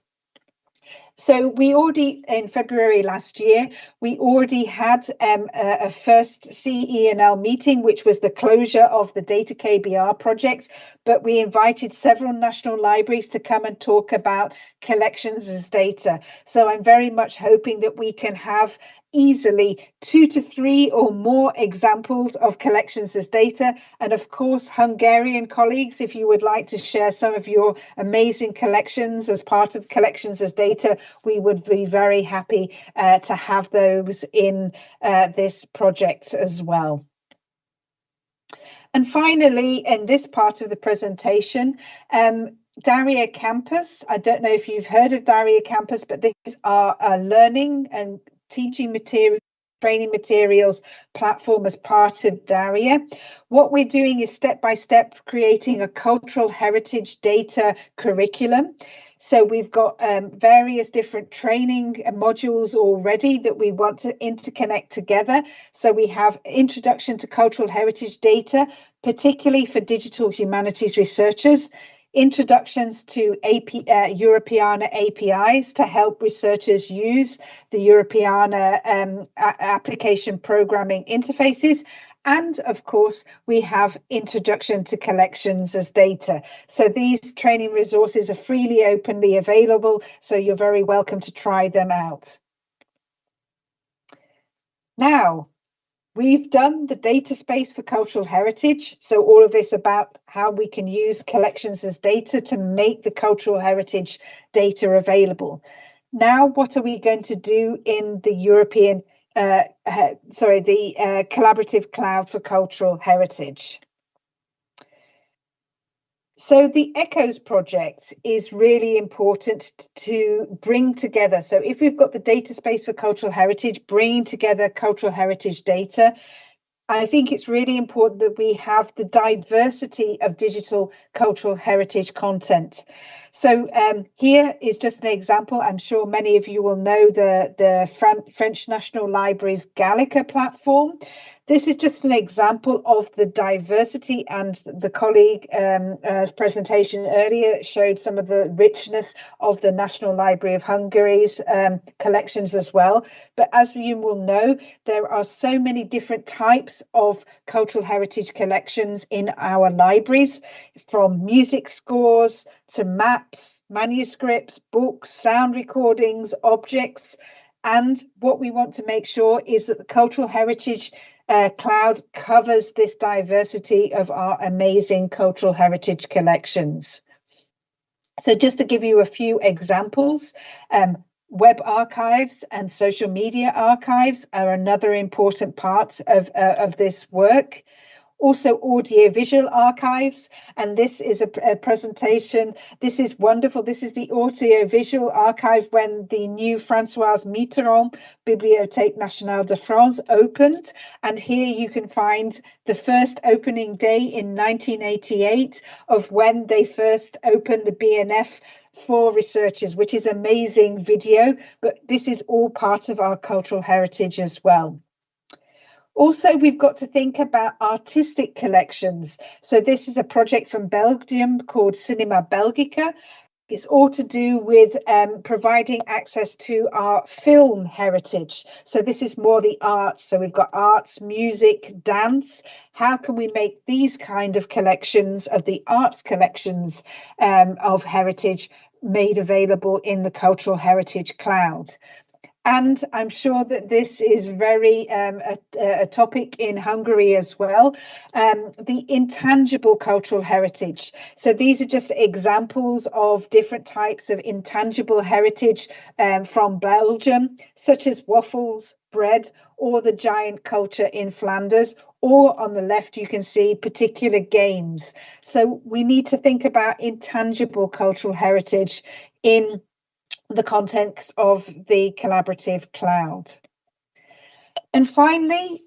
So we already, in February last year, we already had a first CENL meeting, which was the closure of the Data KBR project, but we invited several national libraries to come and talk about collections as data. So I'm very much hoping that we can have easily 2 to 3 or more examples of collections as data. And of course, Hungarian colleagues, if you would like to share some of your amazing collections as part of collections as data, we would be very happy to have those in this project as well. And finally, in this part of the presentation, Daria Campus. I don't know if you've heard of Daria Campus, but these are a learning and teaching material, training materials platform as part of Daria. What we're doing is step-by-step creating a cultural heritage data curriculum. So we've got various different training modules already that we want to interconnect together. So we have Introduction to Cultural Heritage Data, particularly for digital humanities researchers, introductions to Europeana APIs to help researchers use the Europeana application programming interfaces. And of course, we have Introduction to Collections as Data. So these training resources are freely, openly available. So you're very welcome to try them out. Now, we've done the data space for cultural heritage. So all of this about how we can use collections as data to make the cultural heritage data available. Now, what are we going to do in the collaborative cloud for cultural heritage? So the ECHOS project is really important to bring together. So if we've got the data space for cultural heritage, bringing together cultural heritage data, I think it's really important that we have the diversity of digital cultural heritage content. So here is just an example. I'm sure many of you will know the French National Library's Gallica platform. This is just an example of the diversity, and the colleague's presentation earlier showed some of the richness of the National Library of Hungary's collections as well. But as you will know, there are so many different types of cultural heritage collections in our libraries, from music scores to maps, manuscripts, books, sound recordings, objects. And what we want to make sure is that the cultural heritage cloud covers this diversity of our amazing cultural heritage collections. So just to give you a few examples, web archives and social media archives are another important part of this work. Also audiovisual archives, and this is a presentation. This is wonderful. This is the audiovisual archive when the new Françoise Mitterrand Bibliothèque Nationale de France opened, and here you can find the first opening day in 1988 of when they first opened the BNF for researchers, which is amazing video, but this is all part of our cultural heritage as well. Also, we've got to think about artistic collections. So this is a project from Belgium called Cinema Belgica. It's all to do with providing access to our film heritage. So this is more the arts. So we've got arts, music, dance. How can we make these kind of collections of the arts collections of heritage made available in the Cultural Heritage Cloud? And I'm sure that this is very a topic in Hungary as well, the intangible cultural heritage. So these are just examples of different types of intangible heritage from Belgium, such as waffles, bread, or the giant culture in Flanders, or on the left you can see particular games. So we need to think about intangible cultural heritage in the context of the collaborative cloud. And finally,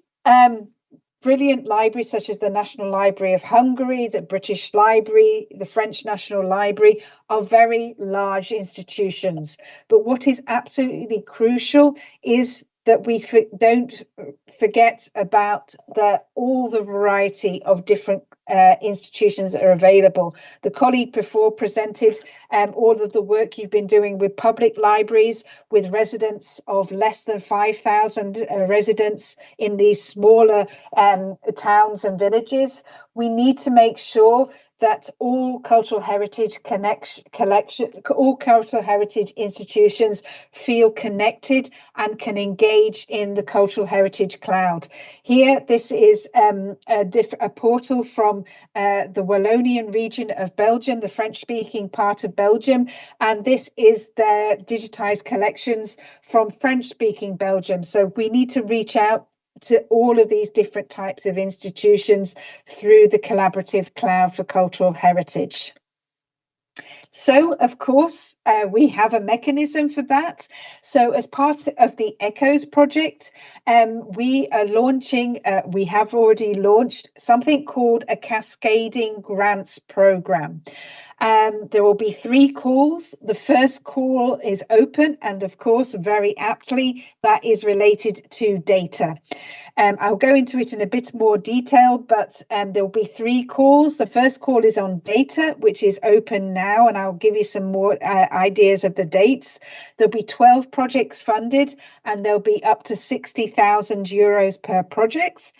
brilliant libraries such as the National Library of Hungary, the British Library, the French National Library are very large institutions. But what is absolutely crucial is that we don't forget about all the variety of different institutions that are available. The colleague before presented all of the work you've been doing with public libraries, with residents of less than 5,000 residents in these smaller towns and villages. We need to make sure that all cultural heritage all cultural heritage institutions feel connected and can engage in the cultural heritage cloud. Here, this is a portal from the Wallonian region of Belgium, the French-speaking part of Belgium, and this is their digitized collections from French-speaking Belgium. So we need to reach out to all of these different types of institutions through the collaborative cloud for cultural heritage. So, of course, we have a mechanism for that. So as part of the ECHOS project, we are launching, we have already launched something called a cascading grants program. There will be 3 calls. The first call is open, and of course, very aptly, that is related to data. I'll go into it in a bit more detail, but there will be 3 calls. The first call is on data, which is open now, and I'll give you some more ideas of the dates. There'll be 12 projects funded, and there'll be up to 60,000 euros per project.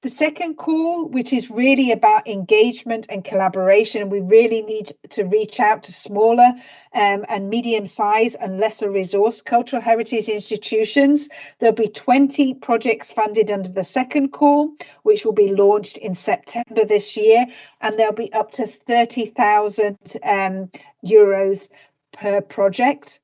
The second call, which is really about engagement and collaboration, we really need to reach out to smaller and medium-sized and lesser resource cultural heritage institutions. There'll be 20 projects funded under the second call, which will be launched in September this year, and there'll be up to 30,000 euros per project.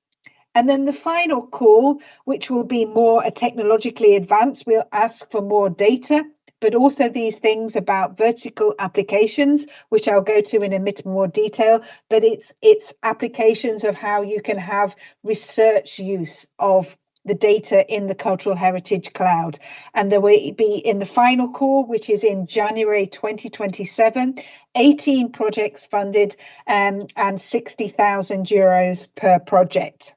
And then the final call, which will be more technologically advanced, we'll ask for more data, but also these things about vertical applications, which I'll go to in a bit more detail, but it's applications of how you can have research use of the data in the Cultural Heritage Cloud. And there will be in the final call, which is in January 2027, 18 projects funded and 60,000 euros per project.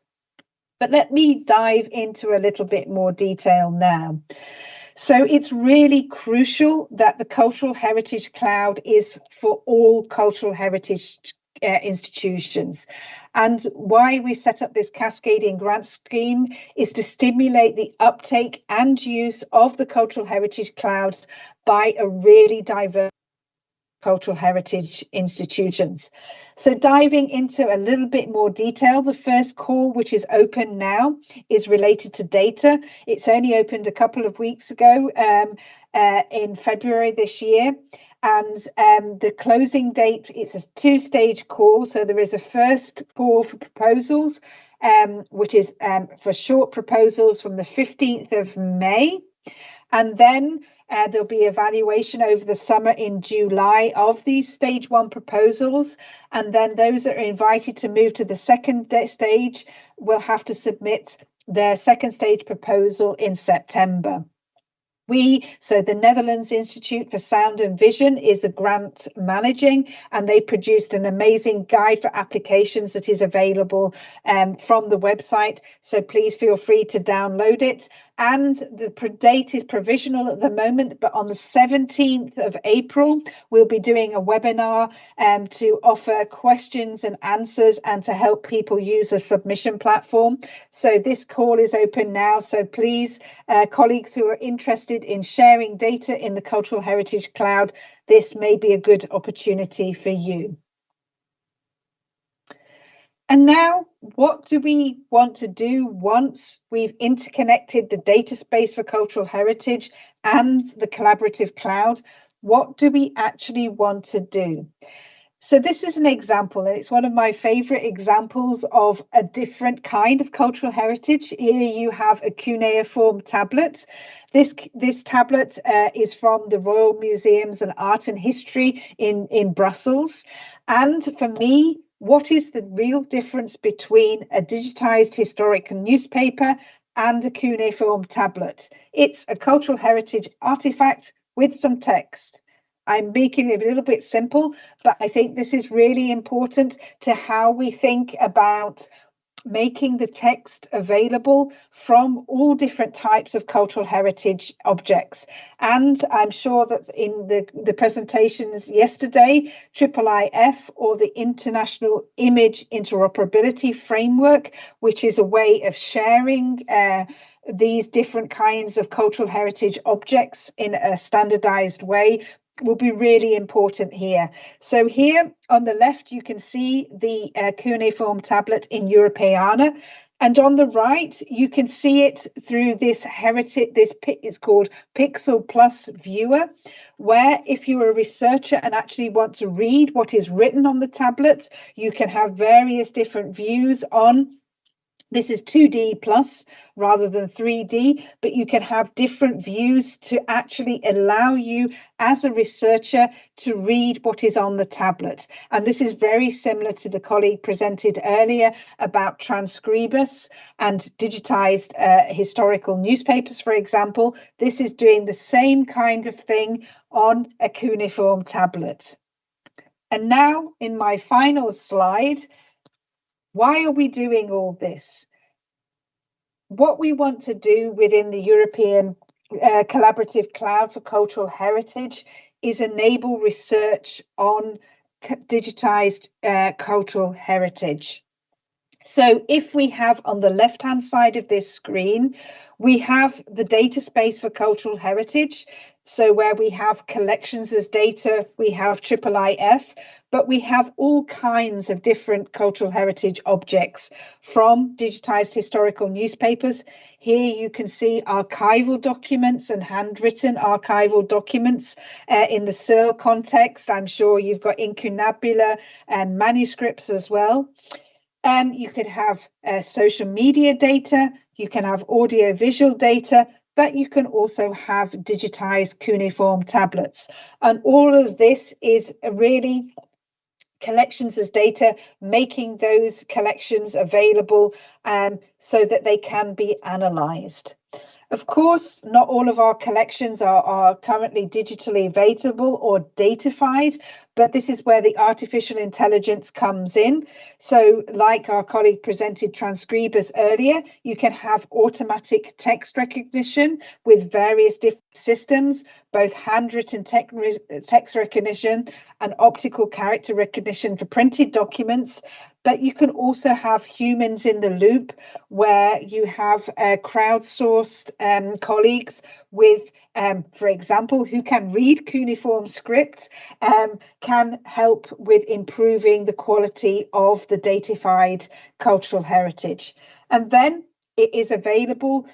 But let me dive into a little bit more detail now. So it's really crucial that the Cultural Heritage Cloud is for all cultural heritage institutions. And why we set up this cascading grant scheme is to stimulate the uptake and use of the Cultural Heritage Cloud by a really diverse cultural heritage institutions. So diving into a little bit more detail, the first call, which is open now, is related to data. It's only opened a couple of weeks ago in February this year. And the closing date, it's a two-stage call. So there is a first call for proposals, which is for short proposals from the 15th of May. And then there'll be evaluation over the summer in July of these stage 1 proposals. And then those that are invited to move to the second stage will have to submit their second stage proposal in September. So the Netherlands Institute for Sound and Vision is the grant managing, and they produced an amazing guide for applications that is available from the website. So please feel free to download it. And the date is provisional at the moment, but on the 17th of April, we'll be doing a webinar to offer questions and answers and to help people use a submission platform. So this call is open now. So please, colleagues who are interested in sharing data in the Cultural Heritage Cloud, this may be a good opportunity for you. And now, what do we want to do once we've interconnected the data space for cultural heritage and the collaborative cloud? What do we actually want to do? So this is an example, and it's one of my favorite examples of a different kind of cultural heritage. Here you have a cuneiform tablet. This tablet is from the Royal Museums and Art and History in Brussels. And for me, what is the real difference between a digitized historic newspaper and a cuneiform tablet? It's a cultural heritage artifact with some text. I'm making it a little bit simple, but I think this is really important to how we think about making the text available from all different types of cultural heritage objects. And I'm sure that in the presentations yesterday, IIIF, or the International Image Interoperability Framework, which is a way of sharing these different kinds of cultural heritage objects in a standardized way, will be really important here. So here on the left, you can see the cuneiform tablet in Europeana. And on the right, you can see it through this heritage, it's called Pixel Plus Viewer, where if you're a researcher and actually want to read what is written on the tablet, you can have various different views on. This is 2D plus rather than 3D, but you can have different views to actually allow you as a researcher to read what is on the tablet. And this is very similar to the colleague presented earlier about transcribers and digitized historical newspapers, for example. This is doing the same kind of thing on a cuneiform tablet. And now in my final slide, why are we doing all this? What we want to do within the European Collaborative Cloud for Cultural Heritage is enable research on digitized cultural heritage. So if we have on the left-hand side of this screen, we have the data space for cultural heritage. So where we have collections as data, we have IIIF, but we have all kinds of different cultural heritage objects from digitized historical newspapers. Here you can see archival documents and handwritten archival documents in the CERL context. I'm sure you've got incunabula and manuscripts as well. You could have social media data, you can have audio-visual data, but you can also have digitized cuneiform tablets. And all of this is really collections as data, making those collections available so that they can be analysed. Of course, not all of our collections are currently digitally available or datafied, but this is where the artificial intelligence comes in. So like our colleague presented transcribers earlier, you can have automatic text recognition with various different systems, both handwritten text recognition and optical character recognition for printed documents. But you can also have humans in the loop where you have crowdsourced colleagues with, for example, who can read cuneiform script, can help with improving the quality of the datafied cultural heritage. And then it is available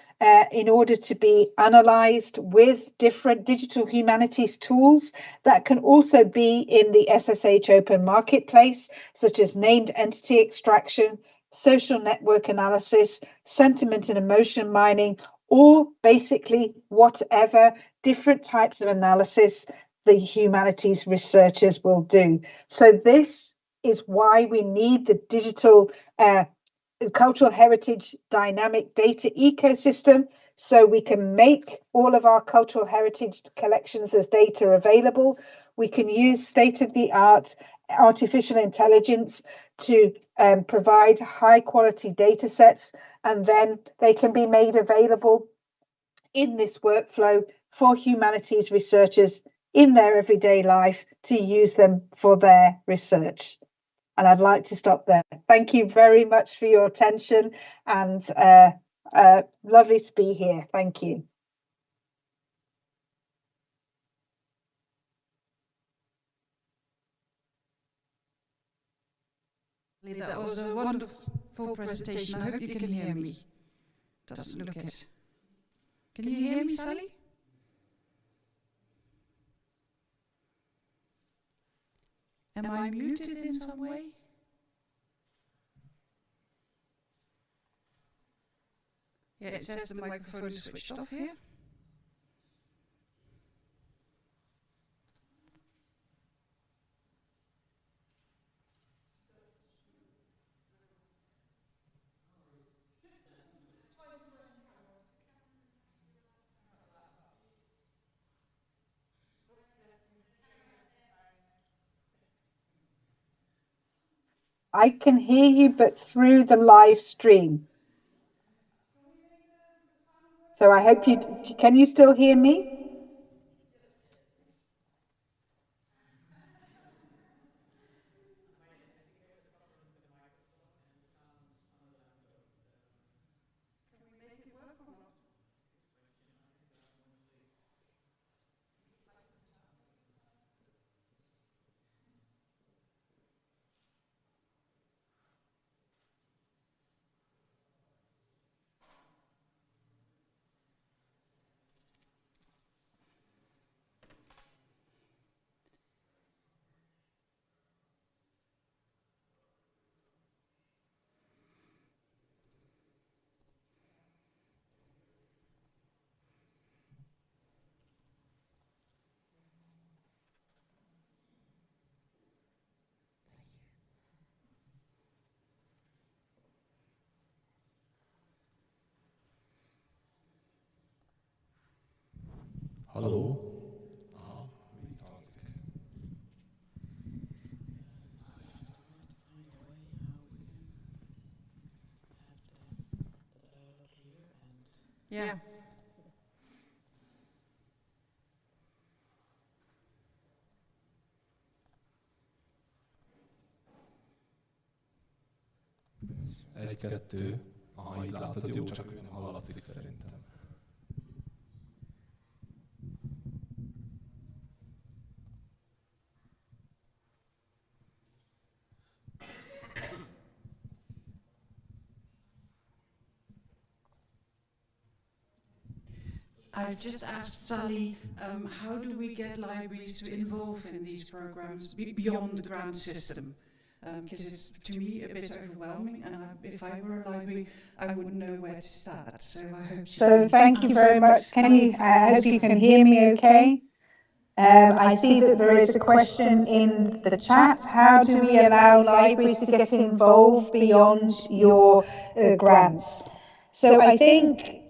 in order to be analysed with different digital humanities tools that can also be in the SSH Open Marketplace, such as named entity extraction, social network analysis, sentiment and emotion mining, or basically whatever different types of analysis the humanities researchers will do. So this is why we need the digital cultural heritage dynamic data ecosystem, so we can make all of our cultural heritage collections as data available. We can use state-of-the-art artificial intelligence to provide high quality data sets, and then they can be made available in this workflow for humanities researchers in their everyday life to use them for their research. And I'd like to stop there. Thank you very much for your attention, and lovely to be here. Thank you. That was a wonderful presentation. I hope you can hear me. Doesn't look it. Can you hear me, Sally? Am I muted in some way? Yeah, it says the microphone is switched off here. I can hear you, but through the live stream. So I hope can you still hear me? Hallo? Aha, wie ist es? Yeah. Egy-kettő. Aha, így látod, jó, csak nem hallatszik szerintem. I've just asked Sally, how do we get libraries to involve in these programs beyond the grant system? Because it's, to me, a bit overwhelming, and if I were a library, I wouldn't know where to start. So I hope. So thank you very much. Can you? I hope you can hear me okay. I see that there is a question in the chat. How do we allow libraries to get involved beyond your grants? So I think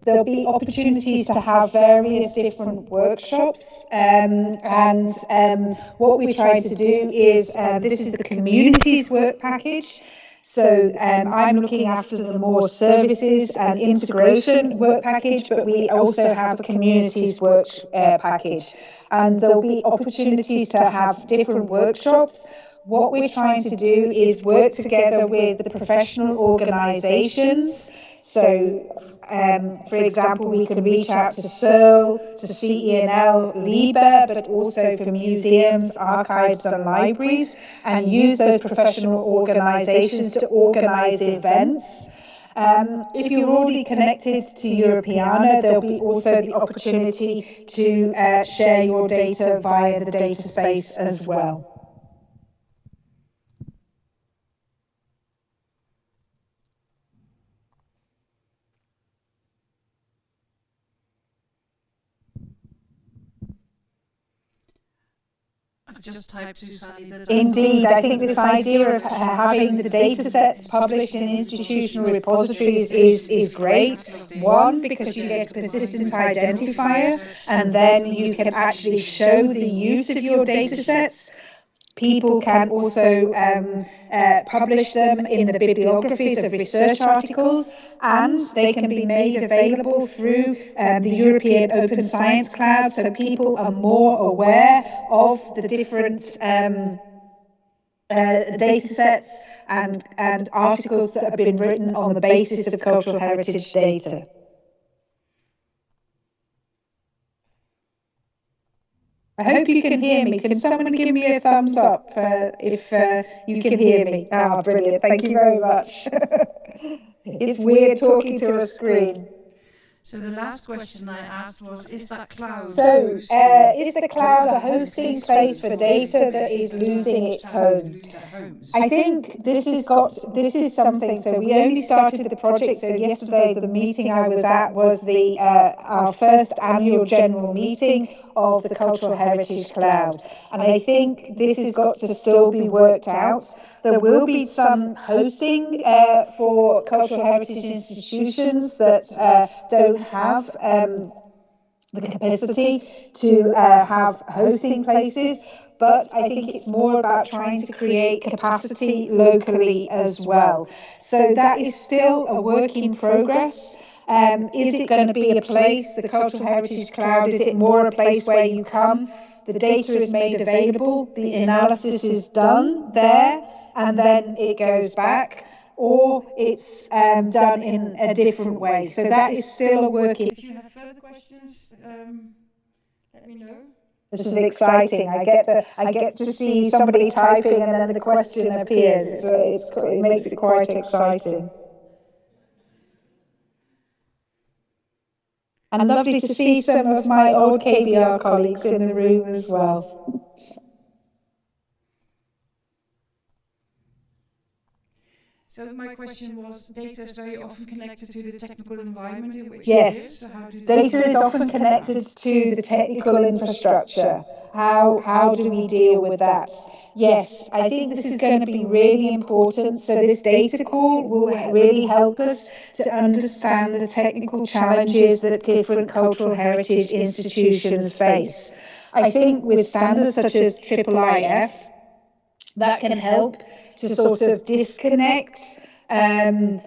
there'll be opportunities to have various different workshops, and what we try to do is, this is the communities work package. So I'm looking after the more services and integration work package, but we also have a communities work package. And there'll be opportunities to have different workshops. What we're trying to do is work together with the professional organisations. So, for example, we can reach out to CERL, to CENL, LIBA, but also for museums, archives and libraries, and use those professional organisations to organise events. If you're already connected to Europeana, there'll be also the opportunity to share your data via the data space as well. I've just typed to Sally that Indeed, I think this idea of having the data sets published in institutional repositories is great. One, because you get a persistent identifier, and then you can actually show the use of your data sets. People can also publish them in the bibliographies of research articles, and they can be made available through the European Open Science Cloud, so people are more aware of the different data sets and articles that have been written on the basis of cultural heritage data. I hope you can hear me. Can someone give me a thumbs up if you can hear me? Ah, brilliant. Thank you very much. It's weird talking to a screen. So the last question I asked was, is that cloud So, is the cloud a hosting place for data that is losing its home? I think this is something. So we only started the project. So yesterday, the meeting I was at was the our first annual general meeting of the Cultural Heritage Cloud, and I think this has got to still be worked out. There will be some hosting for cultural heritage institutions that don't have the capacity to have hosting places, but I think it's more about trying to create capacity locally as well. So that is still a work in progress. Is it going to be a place, the Cultural Heritage Cloud, is it more a place where you come, the data is made available, the analysis is done there, and then it goes back, or it's done in a different way? So that is still a work in. If you have further questions, let me know. This is exciting. I get to see somebody typing and then the question appears. It makes it quite exciting. And lovely to see some of my old KBR colleagues in the room as well. So my question was, data is very often connected to the technical environment in which yes. it lives. So how do data is often connected to the technical infrastructure. How do we deal with that? Yes, I think this is going to be really important. So this data call will really help us to understand the technical challenges that different cultural heritage institutions face. I think with standards such as IIIF, that can help to sort of disconnect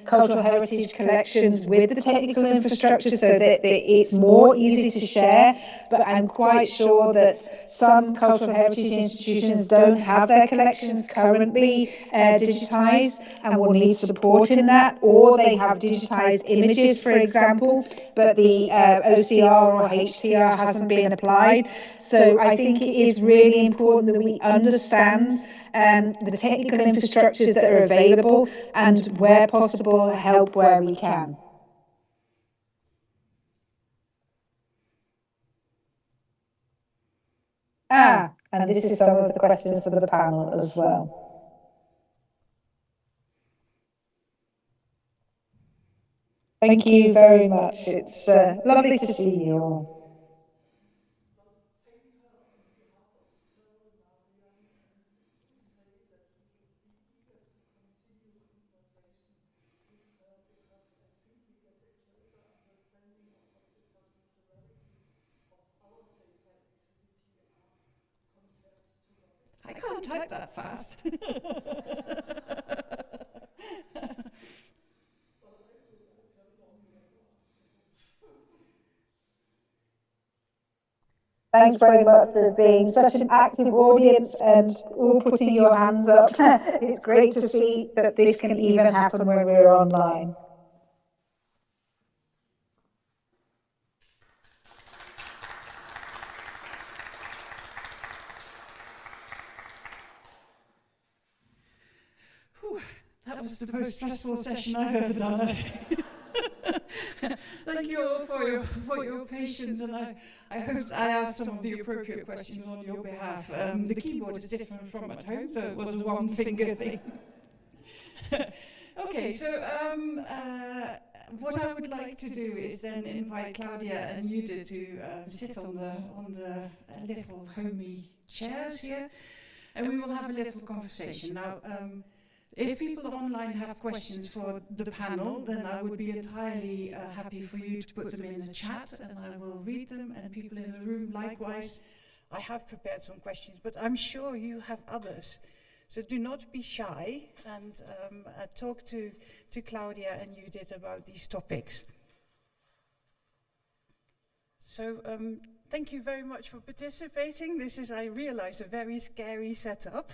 cultural heritage collections with the technical infrastructure so that it's more easy to share. But I'm quite sure that some cultural heritage institutions don't have their collections currently digitized and will need support in that, or they have digitized images, for example, but the OCR or HTR hasn't been applied. So I think it is really important that we understand the technical infrastructures that are available and, where possible, help where we can. And this is some of the questions for the panel as well. Thank you very much. It's lovely to see you all. I can't type that fast. Thanks very much for being such an active audience and all putting your hands up. It's great to see that this can even happen when we're online. That was the most stressful session I've ever done. Thank you all for your patience, and I hope I asked some of the appropriate questions on your behalf. The keyboard is different from at home, so it was a one-finger thing. Okay, so what I would like to do is then invite Claudia and Judith to sit on the little homey chairs here, and we will have a little conversation. Now, if people online have questions for the panel, then I would be entirely happy for you to put them in the chat, and I will read them, and people in the room likewise. I have prepared some questions, but I'm sure you have others. So do not be shy, and talk to Claudia and Judith about these topics. So thank you very much for participating. This is, I realize, a very scary setup.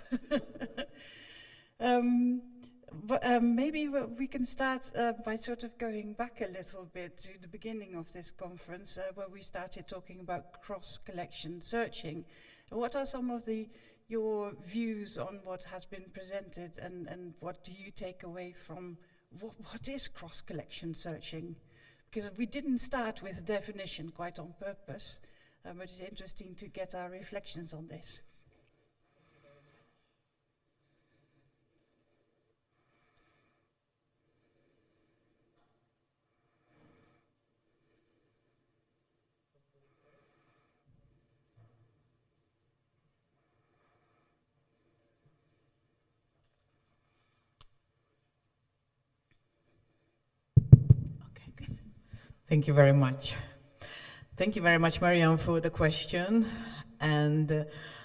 Maybe we can start by sort of going back a little bit to the beginning of this conference, where we started talking about cross-collection searching. What are some of your views on what has been presented, and what do you take away from what is cross-collection searching? Because we didn't start with a definition quite on purpose, but it's interesting to get our reflections on this. Thank you very much. Thank you very much, Marianne, for the question. And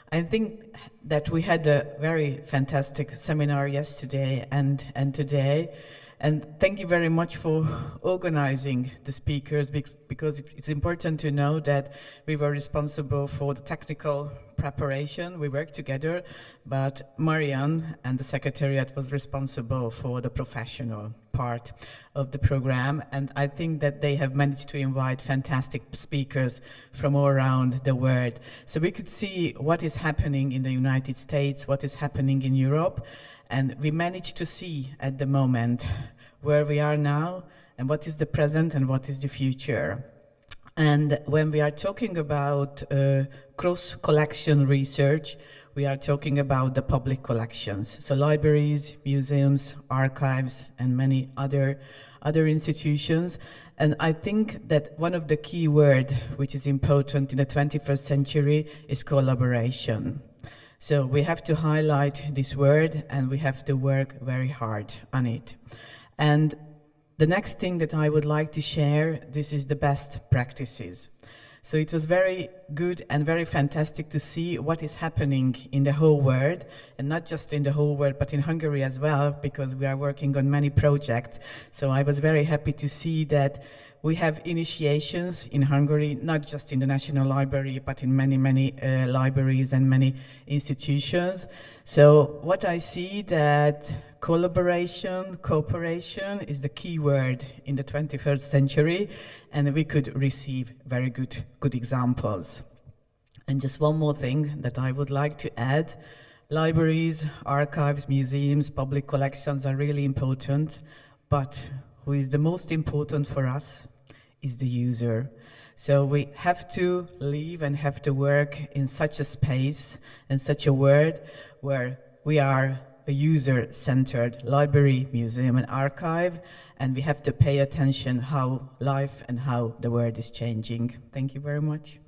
I think that we had a very fantastic seminar yesterday and today. And thank you very much for organizing the speakers, because it's important to know that we were responsible for the technical preparation. We worked together, but Marianne and the Secretariat was responsible for the professional part of the program. And I think that they have managed to invite fantastic speakers from all around the world. So we could see what is happening in the United States, what is happening in Europe. And we managed to see at the moment where we are now and what is the present and what is the future. And when we are talking about cross-collection research, we are talking about the public collections. So libraries, museums, archives, and many other institutions. And I think that one of the key words which is important in the 21st century is collaboration. So we have to highlight this word, and we have to work very hard on it. And the next thing that I would like to share, this is the best practices. So it was very good and very fantastic to see what is happening in the whole world, and not just in the whole world, but in Hungary as well, because we are working on many projects. So I was very happy to see that we have initiations in Hungary, not just in the National Library, but in many, many libraries and many institutions. So what I see that collaboration, cooperation is the key word in the 21st century, and we could receive very good examples. And just one more thing that I would like to add. Libraries, archives, museums, public collections are really important, but who is the most important for us is the user. So we have to live and have to work in such a space and such a world where we are a user-centered library, museum, and archive, and we have to pay attention how life and how the world is changing. Thank you very much.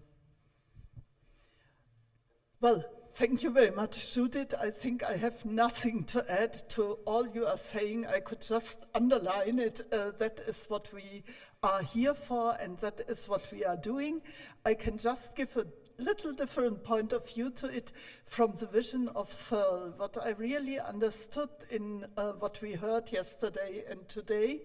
Well, thank you very much, Judith. I think I have nothing to add to all you are saying. I could just underline it. That is what we are here for, and that is what we are doing. I can just give a little different point of view to it from the vision of CERL. What I really understood in what we heard yesterday and today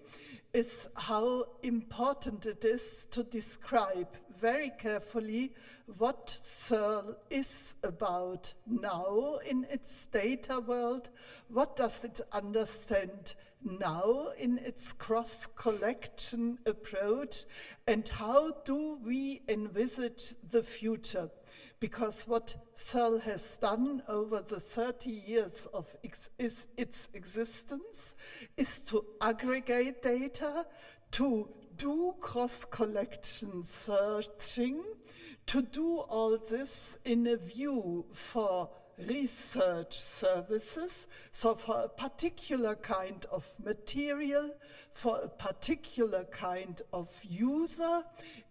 is how important it is to describe very carefully what CERL is about now in its data world. What does it understand now in its cross-collection approach, and how do we envisage the future? Because what CERL has done over the 30 years of its existence is to aggregate data, to do cross-collection searching, to do all this in a view for research services, so for a particular kind of material, for a particular kind of user,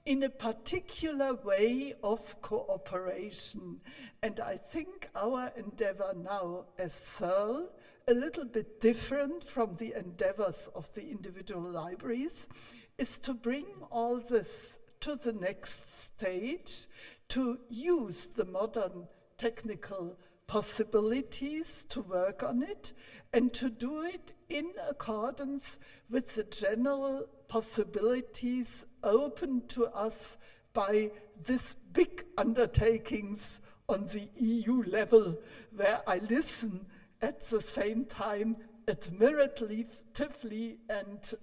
in a particular way of cooperation. And I think our endeavor now as CERL, a little bit different from the endeavors of the individual libraries, is to bring all this to the next stage, to use the modern technical possibilities to work on it, and to do it in accordance with the general possibilities open to us by these big undertakings on the EU level, where I listen at the same time admiratively and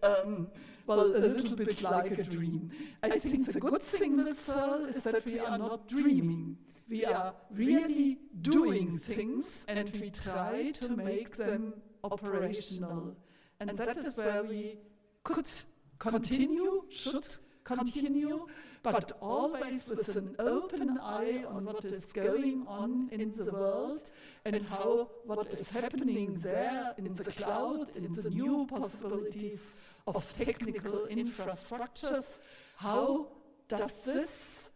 a little bit like a dream. I think the good thing with CERL is that we are not dreaming. We are really doing things, and we try to make them operational. And that is where we could continue, should continue, but always with an open eye on what is going on in the world and how what is happening there in the cloud, in the new possibilities of technical infrastructures. How does this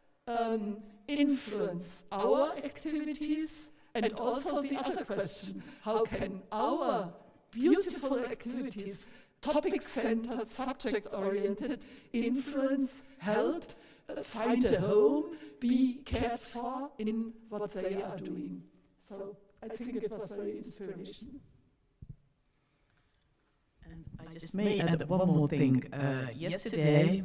influence our activities? And also the other question, how can our beautiful activities, topic-centered, subject-oriented, influence, help, find a home, be cared for in what they are doing? So I think it was very inspirational. And I just may add one more thing. Yesterday,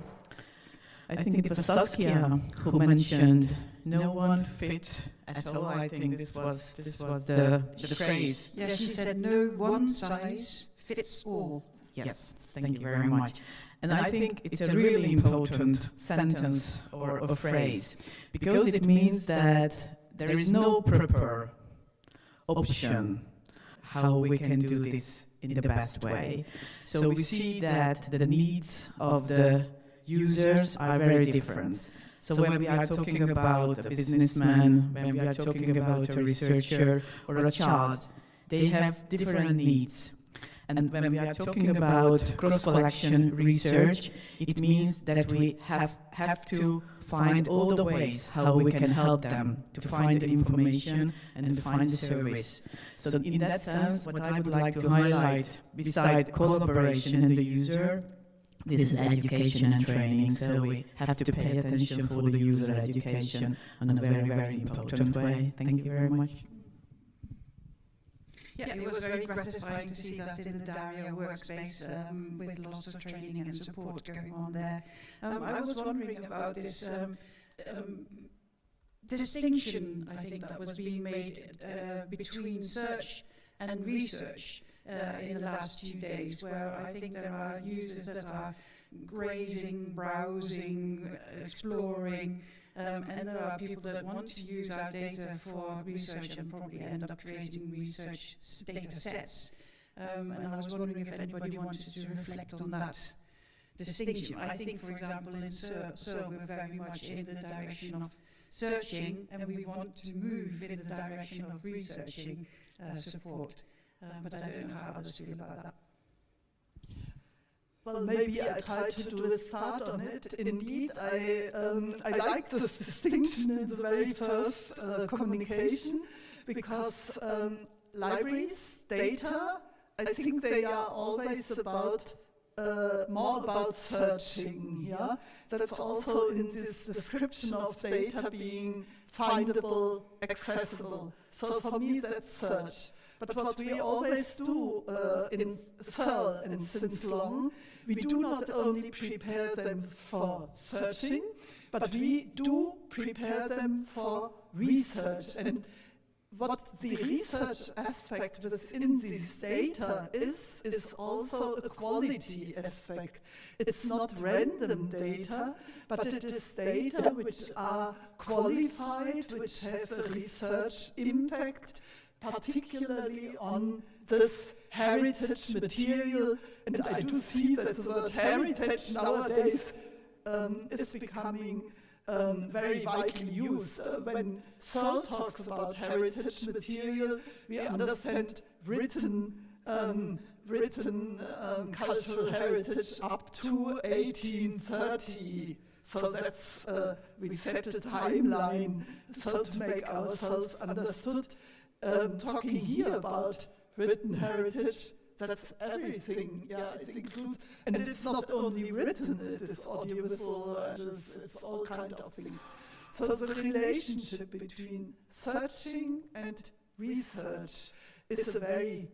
I think it was Saskia who mentioned no one fit at all. I think this was the phrase. Yeah, she said no one size fits all. Yes, thank you very much. And I think it's a really important sentence or a phrase, because it means that there is no proper option how we can do this in the best way. So we see that the needs of the users are very different. So when we are talking about a businessman, when we are talking about a researcher or a child, they have different needs. And when we are talking about cross-collection research, it means that we have to find all the ways how we can help them to find the information and to find the service. So in that sense, what I would like to highlight, beside collaboration and the user, this is education and training. So we have to pay attention for the user education in a very, very important way. Thank you very much. Yeah, it was very gratifying to see that in the Dario workspace with lots of training and support going on there. I was wondering about this distinction, I think, that was being made between search and research in the last 2 days, where I think there are users that are grazing, browsing, exploring, and there are people that want to use our data for research and probably end up creating research data sets. And I was wondering if anybody wanted to reflect on that distinction. I think, for example, in CERL we're very much in the direction of searching, and we want to move in the direction of researching support. But I don't know how others feel about that. Well, maybe I try to do a start on it. Indeed, I like this distinction in the very first communication, because libraries, data, I think they are always about more about searching. Yeah, that's also in this description of data being findable, accessible. So for me, that's search. But what we always do in CERL and since long, we do not only prepare them for searching, but we do prepare them for research. And what the research aspect within this data is also a quality aspect. It's not random data, but it is data which are qualified, which have a research impact, particularly on this heritage material. And I do see that the word heritage nowadays is becoming very widely used. When CERL talks about heritage material, we understand written cultural heritage up to 1830. So that's, we set a timeline so to make ourselves understood. Talking here about written heritage, that's everything. Yeah, it includes, and it's not only written, it is audiovisual, it's all kind of things. So the relationship between searching and research is a very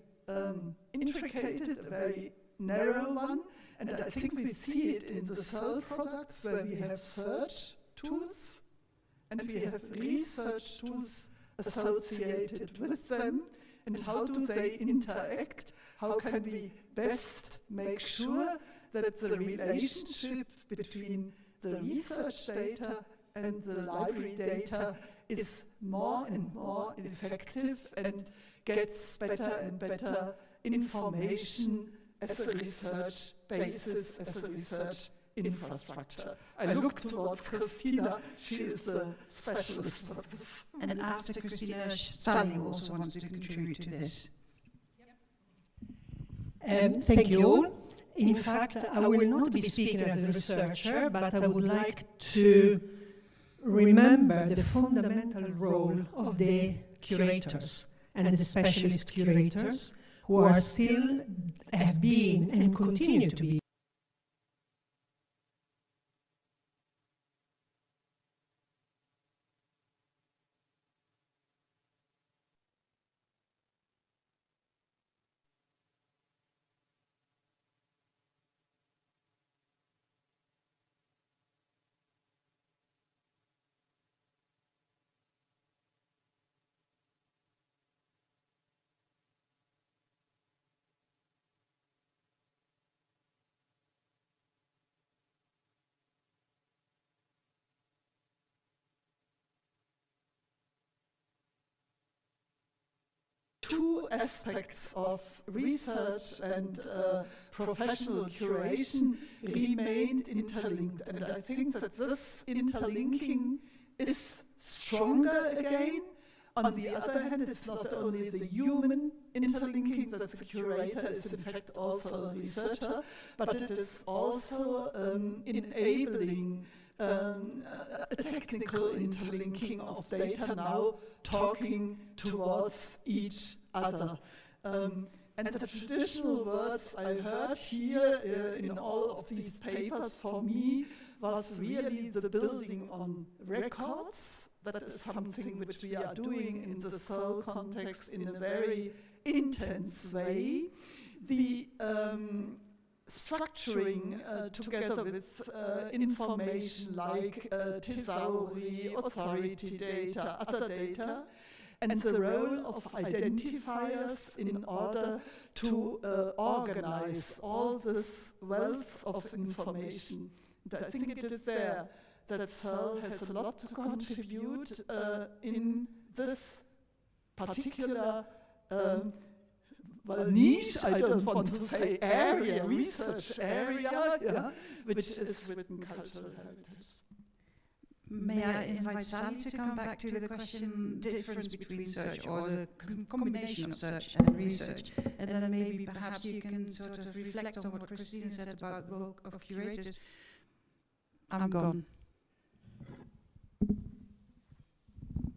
intricate, a very narrow one, and I think we see it in the CERL products where we have search tools and we have research tools associated with them, and how do they interact? How can we best make sure that the relationship between the research data and the library data is more and more effective and gets better and better information as a research basis, as a research infrastructure. I look towards Christina, she is the specialist of this. And after Christina, Sally also wants to contribute to this. Thank you all. In fact, I will not be speaking as a researcher, but I would like to remember the fundamental role of the curators and the specialist curators who are still, have been and continue to be two aspects of research and professional curation remained interlinked. And I think that this interlinking is stronger again. On the other hand, it's not only the human interlinking, that the curator is in fact also a researcher, but it is also enabling a technical interlinking of data now talking towards each other. And the traditional words I heard here in all of these papers for me was really the building on records. That is something which we are doing in the CERL context in a very intense way. The structuring together with information like thesauri, authority data, other data, and the role of identifiers in order to organize all this wealth of information. And I think it is there that CERL has a lot to contribute in this particular niche, I don't want to say area, research area, yeah, which is written cultural heritage. May I invite Sally to come back to the question, difference between search or the combination of search and research, and then maybe perhaps you can sort of reflect on what Christina said about the role of curators. I'm gone.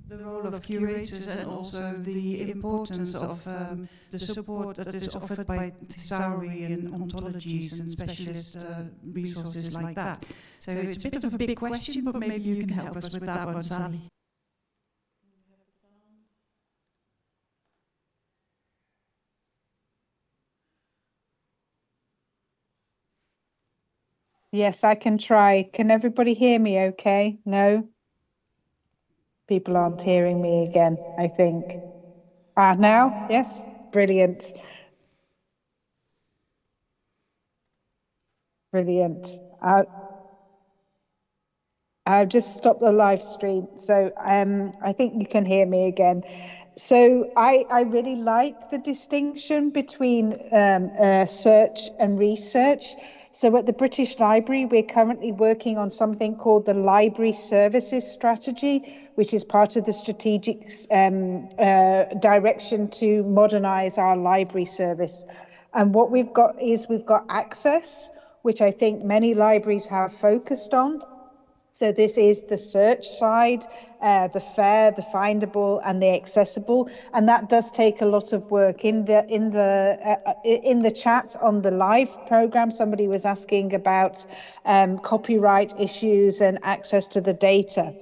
The role of curators and also the importance of the support that is offered by thesauri and ontologies and specialist resources like that. So it's a bit of a big question, but maybe you can help us with that one, Sally. Yes, I can try. Can everybody hear me okay? No? People aren't hearing me again, I think. Now? Yes? Brilliant. Brilliant. I've just stopped the live stream, so I think you can hear me again. So I really like the distinction between search and research. So at the British Library, we're currently working on something called the Library Services Strategy, which is part of the strategic direction to modernise our library service. And what we've got access, which I think many libraries have focused on. So this is the search side, the fair, the findable, and the accessible, and that does take a lot of work. In the chat on the live program, somebody was asking about copyright issues and access to the data.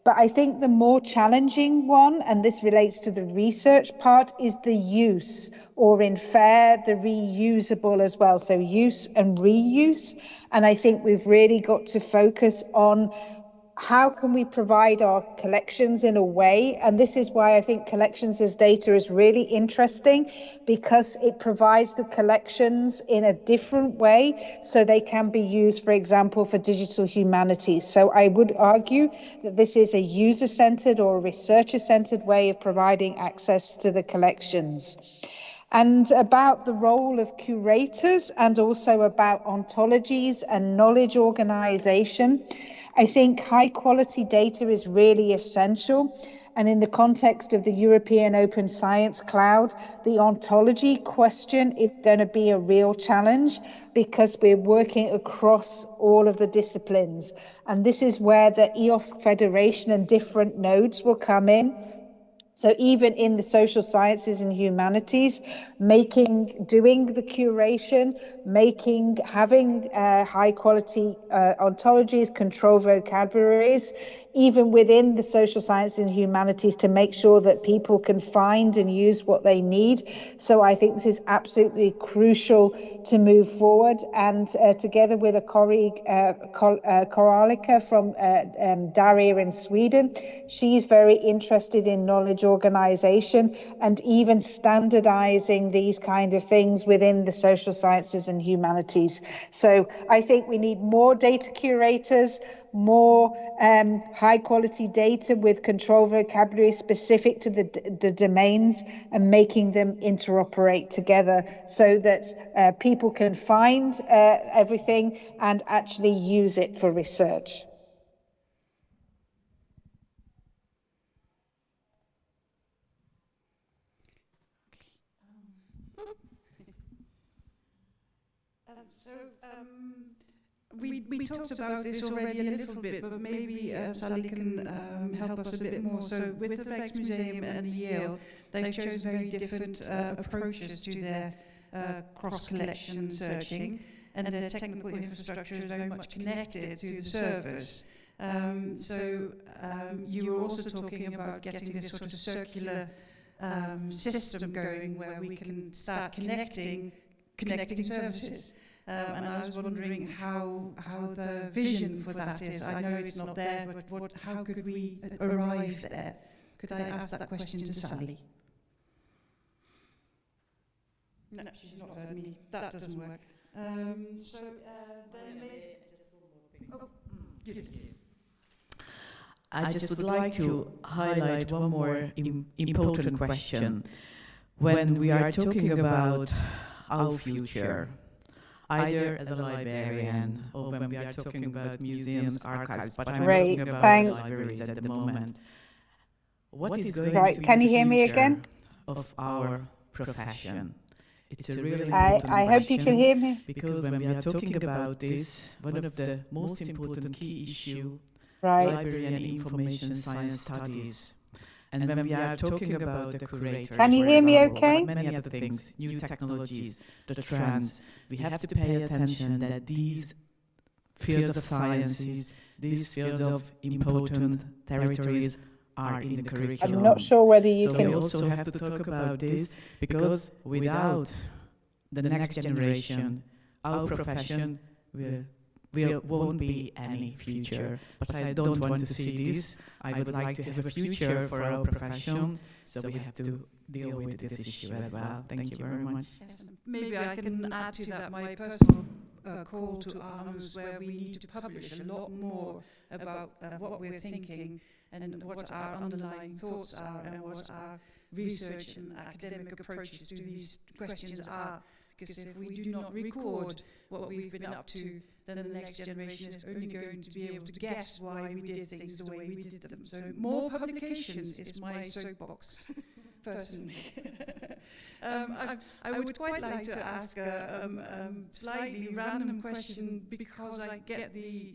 But I think the more challenging one, and this relates to the research part, is the use, or in FAIR, the reusable as well. So use and reuse. And I think we've really got to focus on how can we provide our collections in a way, and this is why I think collections as data is really interesting, because it provides the collections in a different way so they can be used, for example, for digital humanities. So I would argue that this is a user-centered or a researcher-centered way of providing access to the collections. And about the role of curators and also about ontologies and knowledge organization, I think high quality data is really essential. And in the context of the European Open Science Cloud, the ontology question is going to be a real challenge because we're working across all of the disciplines. And this is where the EOSC Federation and different nodes will come in. So even in the social sciences and humanities, doing the curation, having high quality ontologies, control vocabularies, even within the social sciences and humanities, to make sure that people can find and use what they need. So I think this is absolutely crucial to move forward. And together with a colleague, Koralika from Daria in Sweden, she's very interested in knowledge organization and even standardizing these kind of things within the social sciences and humanities. So I think we need more data curators, more high quality data with control vocabulary specific to the domains, and making them interoperate together so that people can find everything and actually use it for research. We talked about this already a little bit, but maybe Sally can help us a bit more. So with the Rijksmuseum and the Yale, they've chosen very different approaches to their cross-collection searching, and their technical infrastructure is very much connected to the servers. You were also talking about getting this sort of circular system going where we can start connecting services. And I was wondering how the vision for that is. I know it's not there, but how could we arrive there? Could I ask that question to Sally? No, she's not heard me. That doesn't work. Then maybe... Oh, you did. I just would like to highlight one more important question. When we are talking about our future, either as a librarian or when we are talking about museums, archives, but I'm talking about libraries at the moment. What is going to be Can you the hear me future again? of our profession? It's a really important I hope you can hear me. Because when we are talking about this, one of the most important key issue, Right. library and information science studies. And when we are talking about the curators, Can you for hear me example, okay? but many other things, new technologies, the trends, we have to pay attention that these fields of sciences, these fields of important territories are in the curriculum. I'm not sure whether you So can... we also have to talk about this, because without the next generation, our profession will won't be any future. But I don't want to see this. I would like to have a future for our profession, so we have to deal with this issue as well. Thank you very much. Yes, maybe I can add to that my personal call to arms, where we need to publish a lot more about what we're thinking and what our underlying thoughts are and what our research and academic approaches to these questions are. Because if we do not record what we've been up to, then the next generation is only going to be able to guess why we did things the way we did them. So more publications is my soapbox, personally. I would quite like to ask a slightly random question, because I get the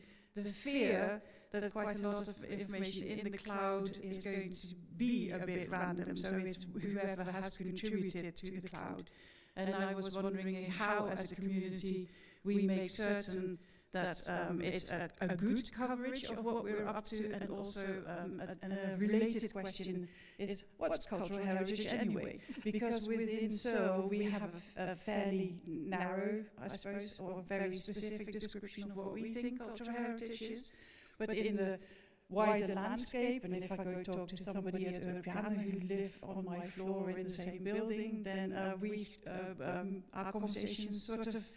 fear that quite a lot of information in the cloud is going to be a bit random. So it's whoever has contributed to the cloud. And I was wondering how, as a community, we make certain that it's a good coverage of what we're up to, and also a related question is, what's cultural heritage anyway? Because within CERL we have a fairly narrow, I suppose, or very specific description of what we think cultural heritage is, but in the wider landscape, and if I go talk to somebody at Europeana who live on my floor in the same building, then our conversations sort of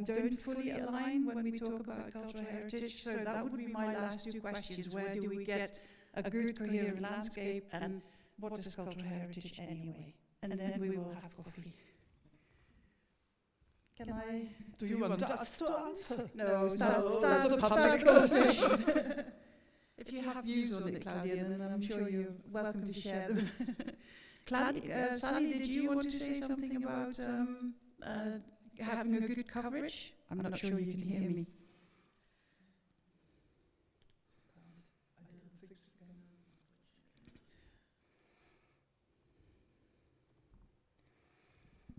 don't fully align when we talk about cultural heritage. So that would be my last two questions. Where do we get a good coherent landscape, and what is cultural heritage anyway? And then we will have coffee. Can I? Do you want us to answer? No, start a public conversation. If you have views on it, Claudia, then I'm sure you're welcome to share them. Sally, did you want to say something about having a good coverage? I'm not sure you can hear me.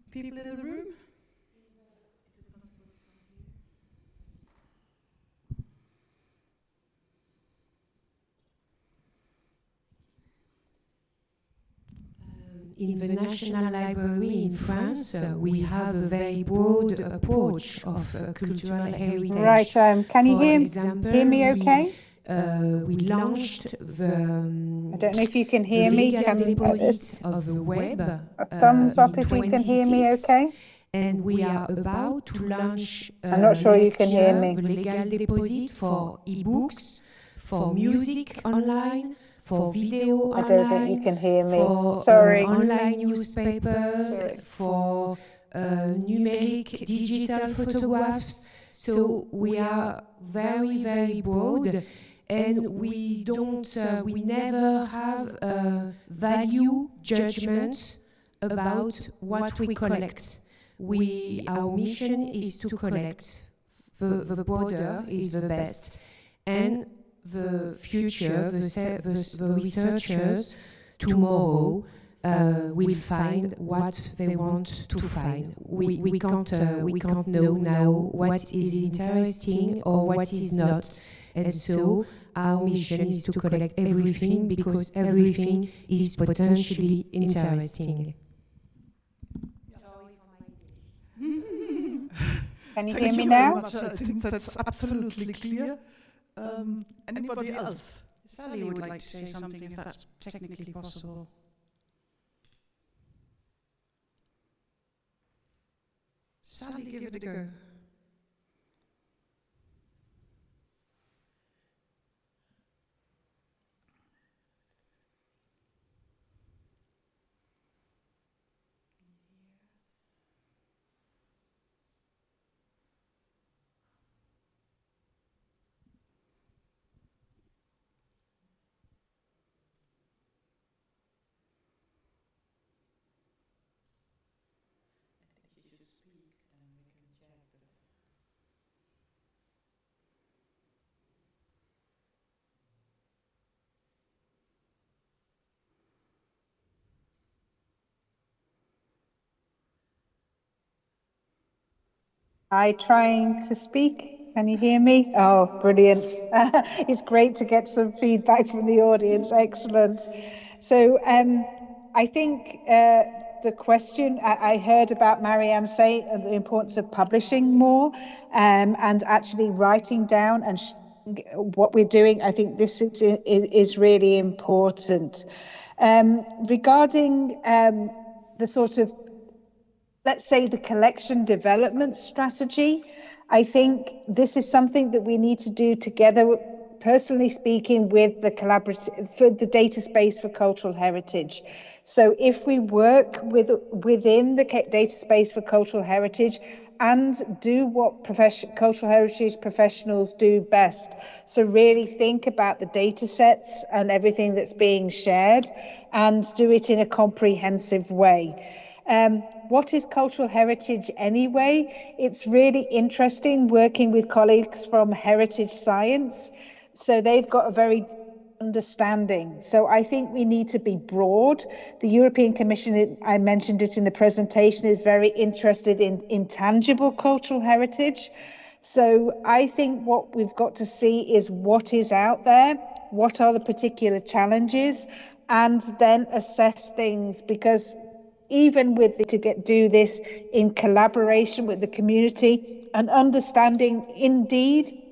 People in the room? In the National Library in France, we have a very broad approach of cultural heritage. Right, can you hear me okay? We launched the I don't know if you can hear me. deposit of the web. A thumbs up if you can hear me okay? And we are about to launch I'm not sure you next can hear year me. the legal deposit for e-books, for music online, for video I online, don't think you can hear me. for Sorry. online newspapers, Sorry. for numeric digital photographs. So we are very, very broad, and we don't, we never have a value judgment about what we collect. Our mission is to collect. The broader is the best. And the future, the researchers tomorrow will find what they want to find. We can't know now what is interesting or what is not. And so our mission is to collect everything, because everything is potentially interesting. Can you Thank hear me you very now? much. I think that's absolutely clear. Anybody else? Sally would like to say something, if that's technically possible. Sally, give it a go. Hi, trying to speak. Can you hear me? Oh, brilliant. It's great to get some feedback from the audience. Excellent. So I think the question. I heard about Marianne say the importance of publishing more and actually writing down and what we're doing. I think this is really important. Regarding the sort of, let's say, the collection development strategy, I think this is something that we need to do together, personally speaking, with the collaborative for the data space for cultural heritage. So if we work within the data space for cultural heritage and do what cultural heritage professionals do best, so really think about the data sets and everything that's being shared and do it in a comprehensive way. What is cultural heritage anyway? It's really interesting working with colleagues from heritage science. So they've got a very understanding. So I think we need to be broad. The European Commission, I mentioned it in the presentation, is very interested in intangible cultural heritage. So I think what we've got to see is what is out there, what are the particular challenges, and then assess things, because even with do this in collaboration with the community and understanding indeed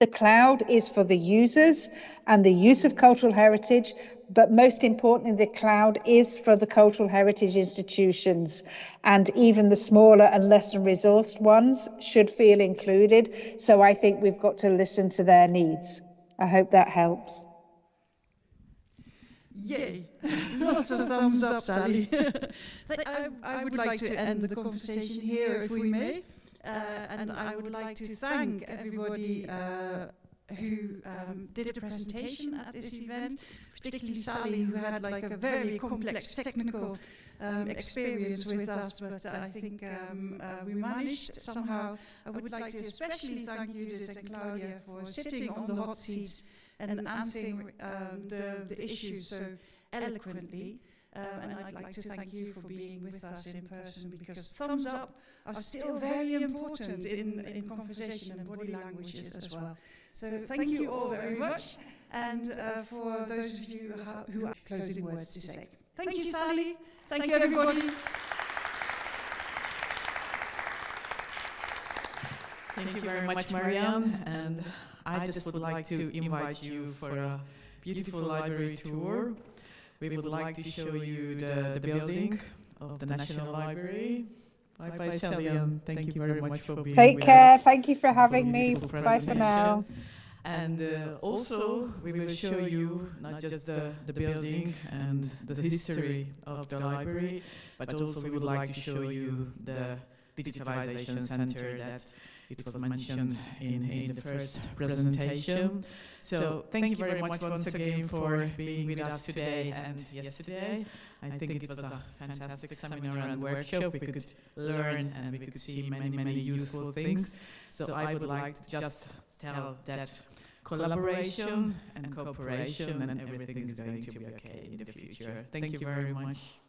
the cloud is for the users and the use of cultural heritage, but most importantly, the cloud is for the cultural heritage institutions, and even the smaller and less resourced ones should feel included. So I think we've got to listen to their needs. I hope that helps. Yay! Lots of thumbs up, Sally. I would like to end the conversation here, if we may. And I would like to thank everybody who did a presentation at this event, particularly Sally, who had like a very complex technical experience with us, but I think we managed somehow. I would like to especially thank Judith and Claudia for sitting on the hot seats and answering the issues so eloquently. And I'd like to thank you for being with us in person, because thumbs up are still very important in conversation and body languages as well. So thank you all very much. And for those of you who have closing words to say. Thank you, Sally. Thank you, everybody. Thank you very much, Marianne. And I just would like to invite you for a beautiful library tour. We would like to show you the building of the National Library. Bye-bye, Sally, and thank you very much for being with us. Take care. Thank you for having me. Bye for now. And also, we will show you not just the building and the history of the library, but also we would like to show you the digitalization center that it was mentioned in the first presentation. So thank you very much once again for being with us today and yesterday. I think it was a fantastic seminar and workshop. We could learn and we could see many useful things. So I would like to just tell that collaboration and cooperation and everything is going to be okay in the future. Thank you very much.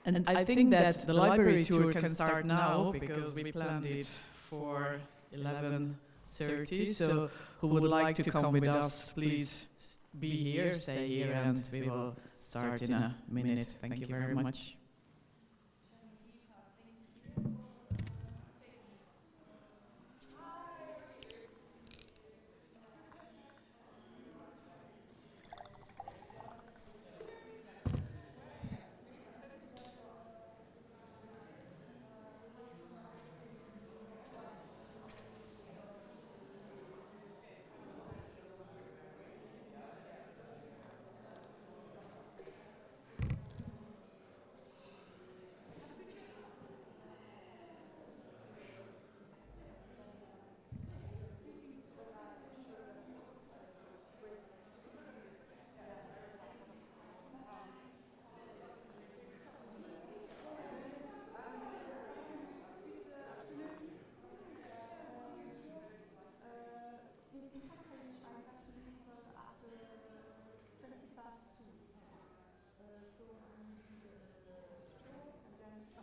And I think that the library tour can start now, because we planned it for 11:30. So who would like to come with us, please be here, stay here, and we will start in a minute. Thank you very much.